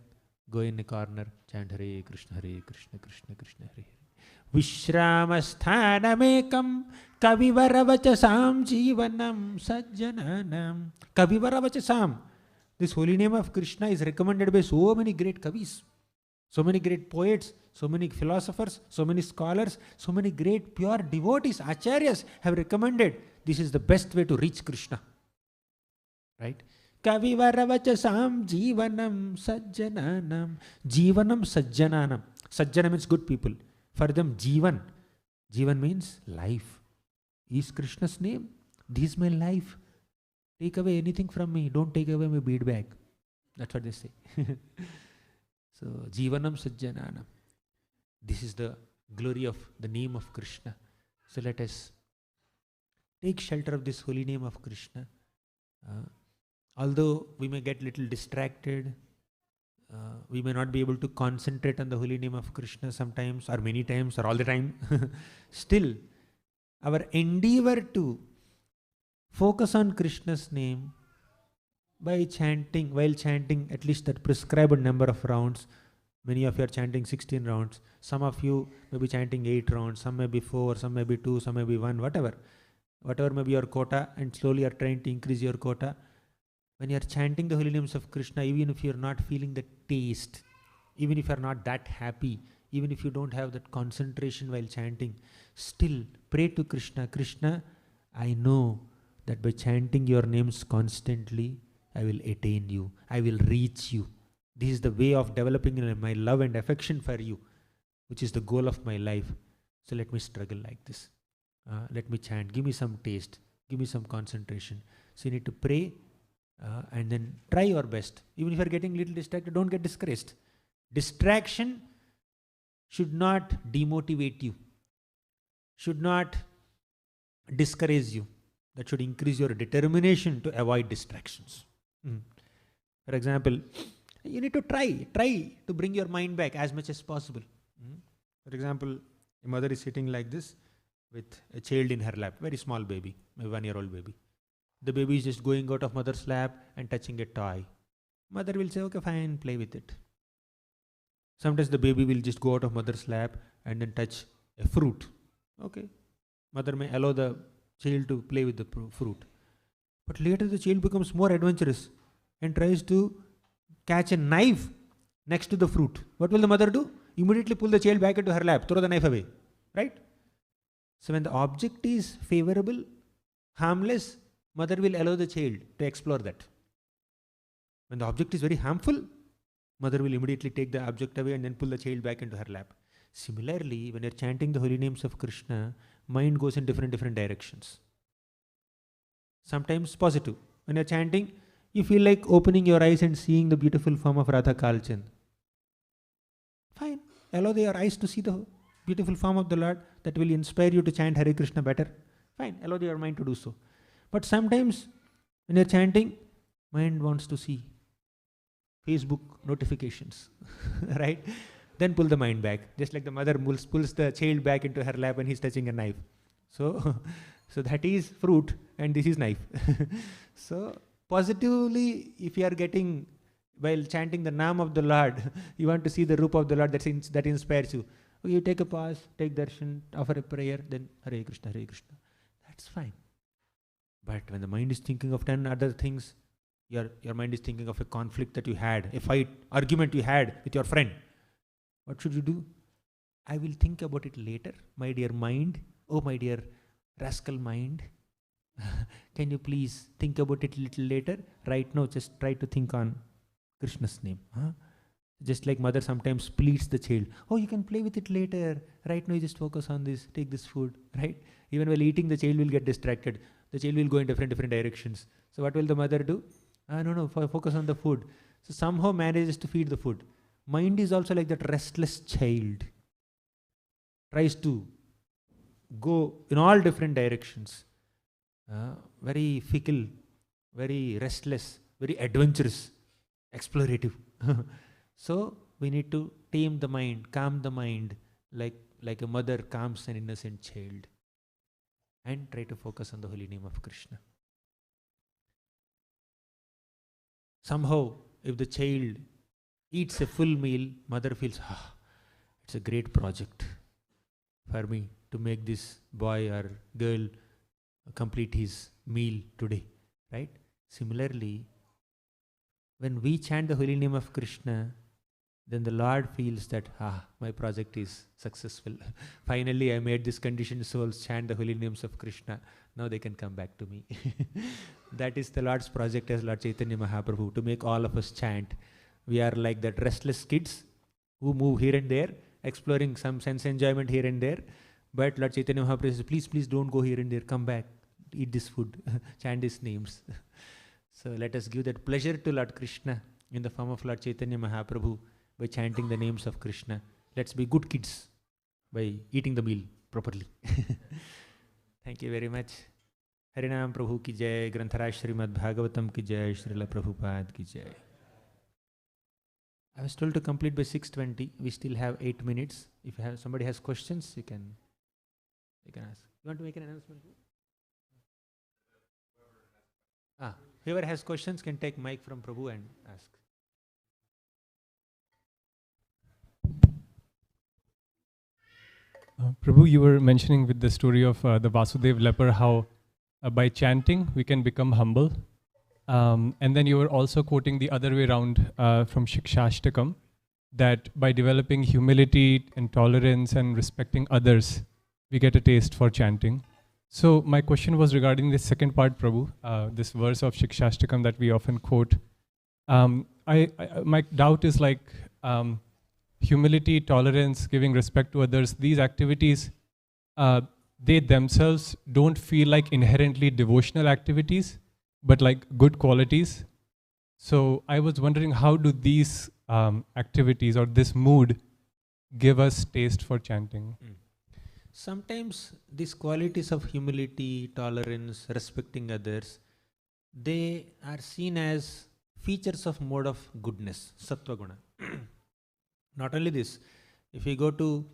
go in a corner, chant Hare Krishna, Krishna Krishna, Hare Hare. Vishramasthanamekam kavivaravachasam jivanam sajjananam. Kavivaravachasam. This holy name of Krishna is recommended by so many great kavis, so many great poets, so many philosophers, so many scholars, so many great pure devotees, acharyas have recommended this is the best way to reach Krishna. Right? Kavivaravachasam jivanam sajjananam. Jivanam sajjananam. Sajjana means good people. For them, jivan. Jivan means life. Is Krishna's name? This is my life. Take away anything from me. Don't take away my bead bag. That's what they say. So, jivanam sajjananam. This is the glory of the name of Krishna. So let us take shelter of this holy name of Krishna. Although we may get little distracted, we may not be able to concentrate on the holy name of Krishna sometimes or many times or all the time. Still, our endeavor to focus on Krishna's name by chanting, while chanting at least that prescribed number of rounds. Many of you are chanting 16 rounds. Some of you may be chanting 8 rounds. Some may be 4, some may be 2, some may be 1, whatever. Whatever may be your quota, and slowly you are trying to increase your quota. When you are chanting the holy names of Krishna, even if you are not feeling the taste, even if you are not that happy, even if you don't have that concentration while chanting, still pray to Krishna. Krishna, I know that by chanting your names constantly, I will attain you. I will reach you. This is the way of developing my love and affection for you, which is the goal of my life. So let me struggle like this. Let me chant. Give me some taste. Give me some concentration. So you need to pray and then try your best. Even if you are getting a little distracted, don't get discouraged. Distraction should not demotivate you, should not discourage you. That should increase your determination to avoid distractions. For example, you need to try to bring your mind back as much as possible. For example, a mother is sitting like this with a child in her lap, very small baby, a 1-year-old baby. The baby is just going out of mother's lap and touching a toy. Mother will say, okay, fine, play with it. Sometimes the baby will just go out of mother's lap and then touch a fruit. Okay. Mother may allow the child to play with the fruit. But later the child becomes more adventurous and tries to catch a knife next to the fruit. What will the mother do? Immediately pull the child back into her lap, throw the knife away. Right? So when the object is favorable, harmless, mother will allow the child to explore that. When the object is very harmful, mother will immediately take the object away and then pull the child back into her lap. Similarly, when you're chanting the holy names of Krishna, mind goes in different directions. Sometimes positive. When you're chanting, you feel like opening your eyes and seeing the beautiful form of Radha Kalchand. Fine. Allow your eyes to see the beautiful form of the Lord. That will inspire you to chant Hare Krishna better. Fine. Allow your mind to do so. But sometimes when you're chanting, mind wants to see Facebook notifications. Right? Then pull the mind back. Just like the mother pulls the child back into her lap and he's touching a knife. So that is fruit and this is knife. So positively, if you are getting while chanting the name of the Lord, you want to see the Rupa of the Lord that inspires you. Okay, you take a pause, take darshan, offer a prayer, then Hare Krishna, Hare Krishna. That's fine. But when the mind is thinking of 10 other things, your mind is thinking of a conflict that you had, a fight, argument you had with your friend. What should you do? I will think about it later, my dear mind. Oh, my dear rascal mind. Can you please think about it a little later? Right now, just try to think on Krishna's name. Huh? Just like mother sometimes pleads the child. Oh, you can play with it later. Right now, you just focus on this. Take this food. Right? Even while eating, the child will get distracted. The child will go in different directions. So what will the mother do? No, focus on the food. So somehow manages to feed the food. Mind is also like that restless child. Tries to go in all different directions. Very fickle, very restless, very adventurous, explorative. So we need to tame the mind, calm the mind, like a mother calms an innocent child, and try to focus on the holy name of Krishna. Somehow, if the child eats a full meal, mother feels, it's a great project for me to make this boy or girl complete his meal today, right? Similarly, when we chant the holy name of Krishna, then the Lord feels that, my project is successful. Finally, I made these conditioned souls chant the holy names of Krishna. Now they can come back to me. That is the Lord's project as Lord Chaitanya Mahaprabhu, to make all of us chant. We are like that restless kids who move here and there, exploring some sense enjoyment here and there. But Lord Chaitanya Mahaprabhu says, please don't go here and there, come back, eat this food, chant his names. So let us give that pleasure to Lord Krishna in the form of Lord Chaitanya Mahaprabhu by chanting the names of Krishna. Let's be good kids by eating the meal properly. Thank you very much. Harinam Prabhu ki jai, Grantharaj Srimad Bhagavatam ki jai, Srila Prabhupada ki jai. I was told to complete by 6:20. We still have 8 minutes. If somebody has questions, you can ask. You want to make an announcement? Whoever has questions can take mic from Prabhu and ask. Prabhu, you were mentioning with the story of the Vasudev leper how by chanting we can become humble. And then you were also quoting the other way around from Shikshashtakam, that by developing humility and tolerance and respecting others, we get a taste for chanting. So my question was regarding the second part, Prabhu, this verse of Shikshashtakam that we often quote. My doubt is like humility, tolerance, giving respect to others, these activities, they themselves don't feel like inherently devotional activities, but like good qualities. So I was wondering, how do these activities or this mood give us taste for chanting? Sometimes these qualities of humility, tolerance, respecting others, they are seen as features of mode of goodness, sattva guna. Not only this, if we go to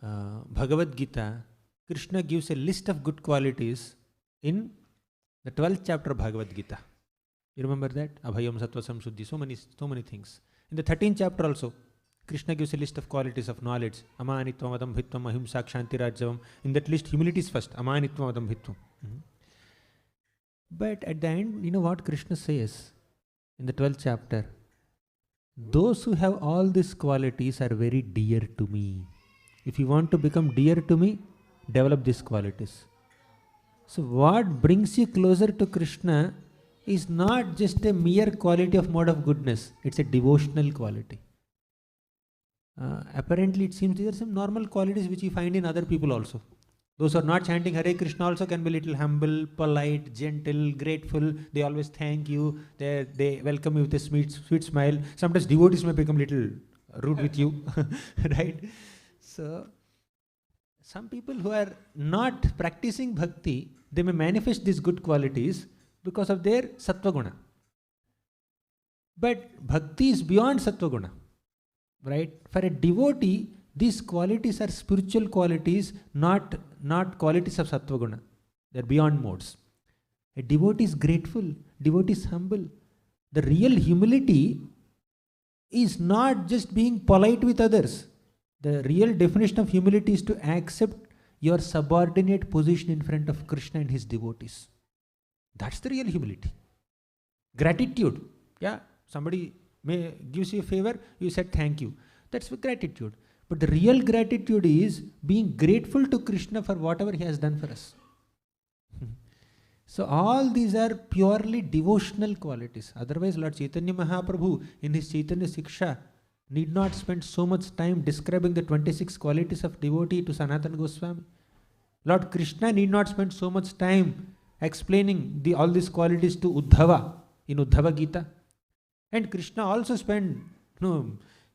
Bhagavad Gita, Krishna gives a list of good qualities in the 12th chapter of Bhagavad Gita. You remember that? Abhayam, Sattva, Samshuddhi, so many things. In the 13th chapter also, Krishna gives a list of qualities of knowledge. Amanitvam, adambhitvam, ahimsa, kshanti, rajyavam. In that list, humility is first. Amanitvam, adambhitvam. But at the end, you know what Krishna says in the 12th chapter? Those who have all these qualities are very dear to me. If you want to become dear to me, develop these qualities. So what brings you closer to Krishna is not just a mere quality of mode of goodness. It's a devotional quality. Apparently it seems there are some normal qualities which you find in other people also. Those who are not chanting Hare Krishna also can be little humble, polite, gentle, grateful. They always thank you. They welcome you with a sweet smile. Sometimes devotees may become little rude with you, right? So some people who are not practicing bhakti, they may manifest these good qualities because of their sattva guna. But bhakti is beyond sattva guna, right? For a devotee, these qualities are spiritual qualities, not qualities of sattva guna. They are beyond modes. A devotee is grateful, devotee is humble. The real humility is not just being polite with others. The real definition of humility is to accept your subordinate position in front of Krishna and his devotees. That's the real humility. Gratitude. Yeah, somebody gives you a favor, you said thank you. That's gratitude. But the real gratitude is being grateful to Krishna for whatever he has done for us. So all these are purely devotional qualities. Otherwise, Lord Chaitanya Mahaprabhu in his Chaitanya Siksha need not spend so much time describing the 26 qualities of devotee to Sanatana Goswami. Lord Krishna need not spend so much time explaining all these qualities to Uddhava in Uddhava Gita. And Krishna also spent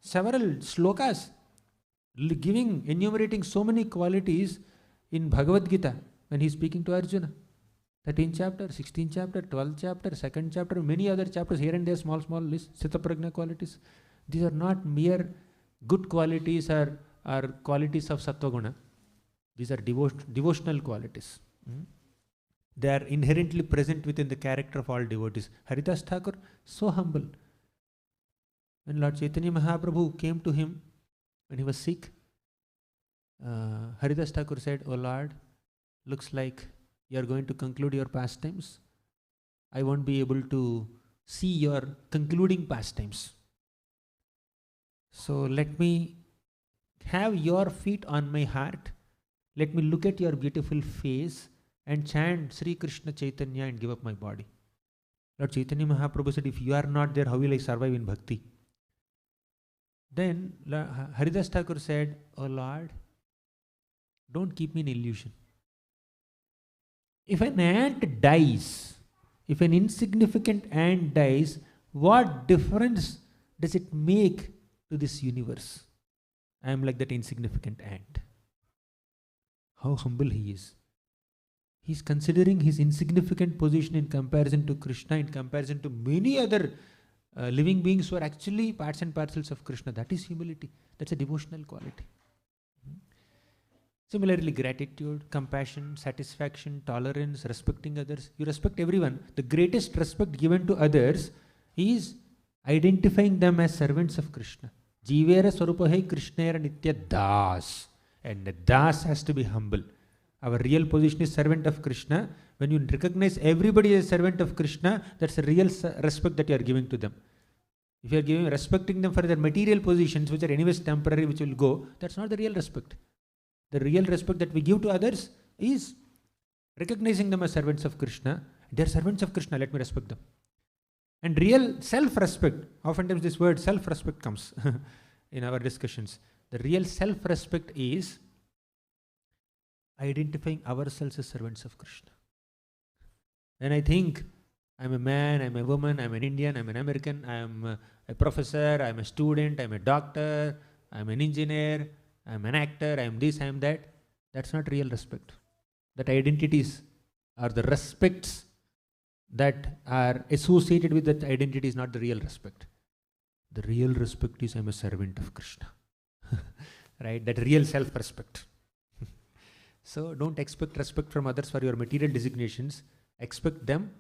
several slokas enumerating so many qualities in Bhagavad Gita when he is speaking to Arjuna. 13th chapter, 16th chapter, 12th chapter, 2nd chapter, many other chapters here and there, small lists, Sthita-prajna qualities. These are not mere good qualities or qualities of Sattva-guna. These are devotional qualities. They are inherently present within the character of all devotees. Haridas Thakur, so humble. When Lord Chaitanya Mahaprabhu came to him when he was sick, Haridas Thakur said, "Oh Lord, looks like you are going to conclude your pastimes. I won't be able to see your concluding pastimes. So let me have your feet on my heart. Let me look at your beautiful face and chant Sri Krishna Chaitanya and give up my body." Lord Chaitanya Mahaprabhu said, "If you are not there, how will I survive in bhakti?" Then Haridas Thakur said, "Oh Lord, don't keep me in illusion. If an ant dies, if an insignificant ant dies, what difference does it make to this universe? I am like that insignificant ant." How humble he is. He is considering his insignificant position in comparison to Krishna, in comparison to many other living beings who are actually parts and parcels of Krishna. That is humility. That's a devotional quality. Similarly, gratitude, compassion, satisfaction, tolerance, respecting others. You respect everyone. The greatest respect given to others is identifying them as servants of Krishna. Jivera Swarupahe Krishnera Nitya Das. And the Das has to be humble. Our real position is servant of Krishna. When you recognize everybody as servant of Krishna, that's a real respect that you are giving to them. If you are respecting them for their material positions, which are anyways temporary, which will go, that's not the real respect. The real respect that we give to others is recognizing them as servants of Krishna. They are servants of Krishna, let me respect them. And real self-respect, oftentimes this word self-respect comes in our discussions. The real self-respect is identifying ourselves as servants of Krishna. When I think I'm a man, I'm a woman, I'm an Indian, I'm an American, I'm a professor, I'm a student, I'm a doctor, I'm an engineer, I'm an actor, I'm this, I'm that. That's not real respect. That identities are the respects that are associated with that identity is not the real respect. The real respect is I'm a servant of Krishna. Right? That real self-respect. So don't expect respect from others for your material designations. Expect them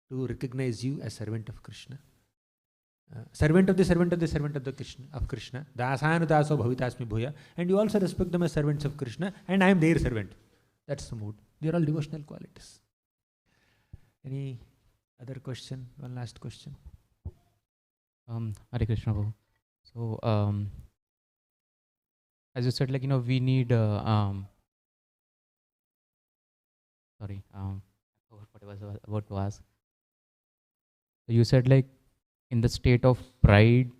to recognize you as servant of Krishna. Servant of the servant of the servant of the Krishna. Dasanu daso bhavitasmi bhuya. And you also respect them as servants of Krishna. And I am their servant. That's the mood. They are all devotional qualities. Any other question? One last question. Hare Krishna Prabhu. So, as you said, we need, sorry, I forgot what I was about to ask. So you said in the state of pride,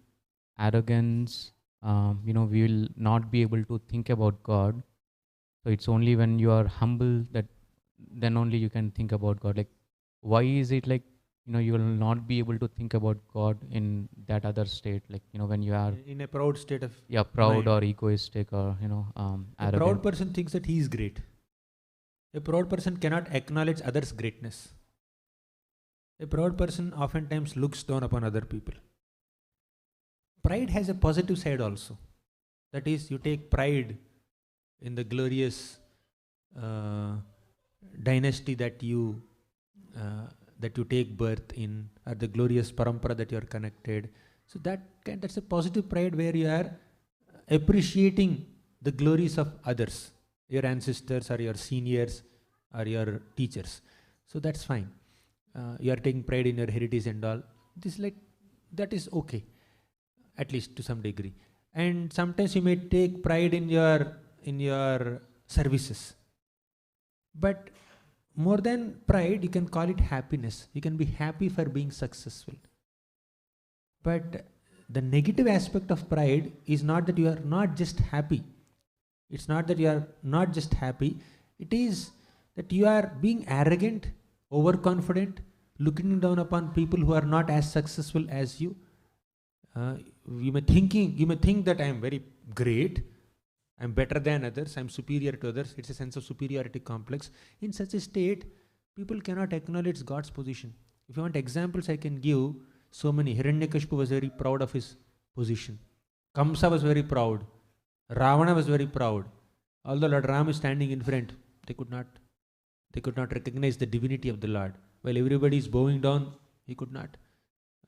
arrogance, we will not be able to think about God. So it's only when you are humble that then only you can think about God. Why is it you will not be able to think about God in that other state, when you are in a proud state of proud mind. or egoistic or A arrogant. proud person thinks that he is great. A proud person cannot acknowledge others' greatness. A proud person oftentimes looks down upon other people. Pride has a positive side also. That is, you take pride in the glorious dynasty that you take birth in, or the glorious parampara that you are connected. So that's a positive pride where you are appreciating the glories of others, your ancestors or your seniors or your teachers. So that's fine. You are taking pride in your heritage and all. That is okay, at least to some degree. And sometimes you may take pride in your services. But more than pride, you can call it happiness. You can be happy for being successful. But the negative aspect of pride is not that you are not just happy. It's not that you are not just happy. It is that you are being arrogant, overconfident, looking down upon people who are not as successful as you. You may think that I am very great, I am better than others, I am superior to others. It's a sense of superiority complex. In such a state, people cannot acknowledge God's position. If you want examples, I can give so many. Hiranyakashipu was very proud of his position. Kamsa was very proud. Ravana was very proud. Although Lord Ram is standing in front, they could not recognize the divinity of the Lord. While everybody is bowing down, he could not.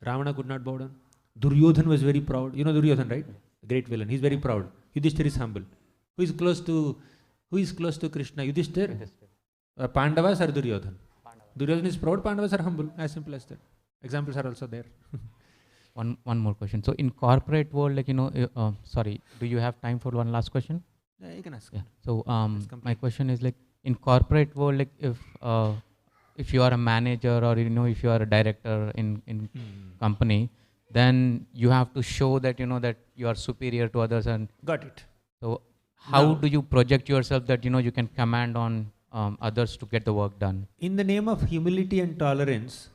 Ravana could not bow down. Duryodhan was very proud. You know Duryodhan, right? The great villain. He's very proud. Yudhishthir is humble. Who is close to Krishna? Yudhishthir? Pandavas or Duryodhan? Duryodhan is proud, Pandavas are humble. As simple as that. Examples are also there. One more question. So in corporate world, sorry, do you have time for one last question? Yeah, you can ask. Yeah. So my question is in corporate world, if you are a manager or if you are a director in company, then you have to show that that you are superior to others. And got it. So how do you project yourself that you can command on others to get the work done? In the name of humility and tolerance,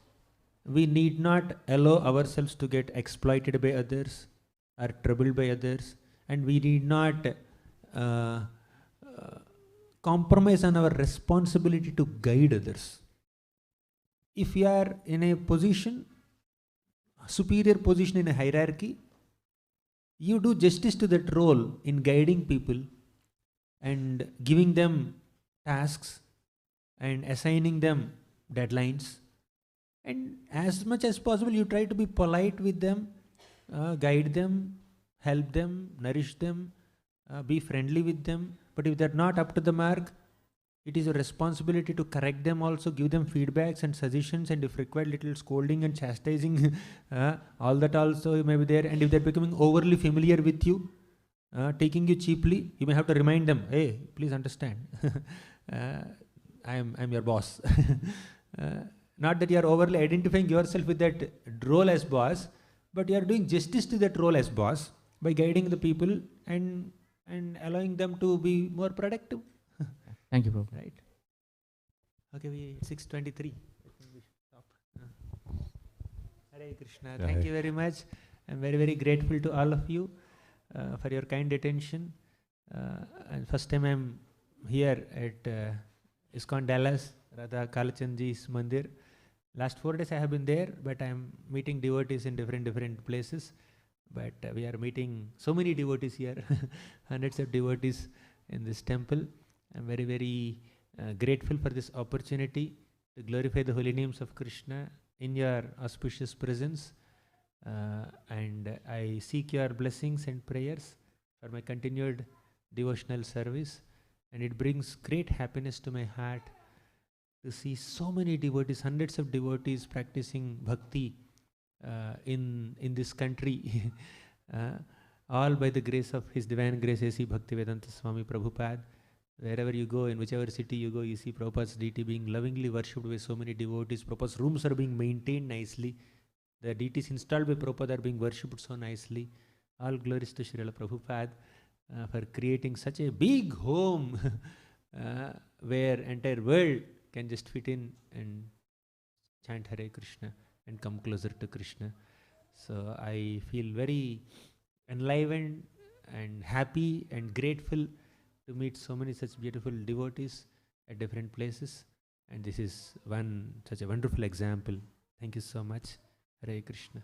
we need not allow ourselves to get exploited by others or troubled by others, and we need not compromise on our responsibility to guide others. If we are in a superior position in a hierarchy, you do justice to that role in guiding people and giving them tasks and assigning them deadlines. And as much as possible, you try to be polite with them, guide them, help them, nourish them, be friendly with them. But if they're not up to the mark, it is your responsibility to correct them also, give them feedbacks and suggestions, and if required, little scolding and chastising, all that also may be there. And if they're becoming overly familiar with you, taking you cheaply, you may have to remind them, hey, please understand, I'm your boss. Not that you are overly identifying yourself with that role as boss, but you are doing justice to that role as boss by guiding the people and allowing them to be more productive. Thank you, Prabhu. Right. Okay, we 6:23. I think we should stop. Hare Krishna. Thank you very much. I'm very, very grateful to all of you for your kind attention. And first time I'm here at ISKCON Dallas, Radha Kalachandji's Mandir. Last 4 days I have been there, but I'm meeting devotees in different places. But we are meeting so many devotees here, hundreds of devotees in this temple. I'm very, very grateful for this opportunity to glorify the holy names of Krishna in your auspicious presence. And I seek your blessings and prayers for my continued devotional service. And it brings great happiness to my heart to see so many devotees, hundreds of devotees practicing bhakti in this country, all by the grace of His Divine Grace A.C. Bhaktivedanta Swami Prabhupada. Wherever you go, in whichever city you go, you see Prabhupada's deity being lovingly worshipped by so many devotees. Prabhupada's rooms are being maintained nicely. The deities installed by Prabhupada are being worshipped so nicely. All glories to Srila Prabhupada for creating such a big home where entire world can just fit in and chant Hare Krishna and come closer to Krishna. So I feel very enlivened and happy and grateful to meet so many such beautiful devotees at different places. And this is such a wonderful example. Thank you so much. Hare Krishna.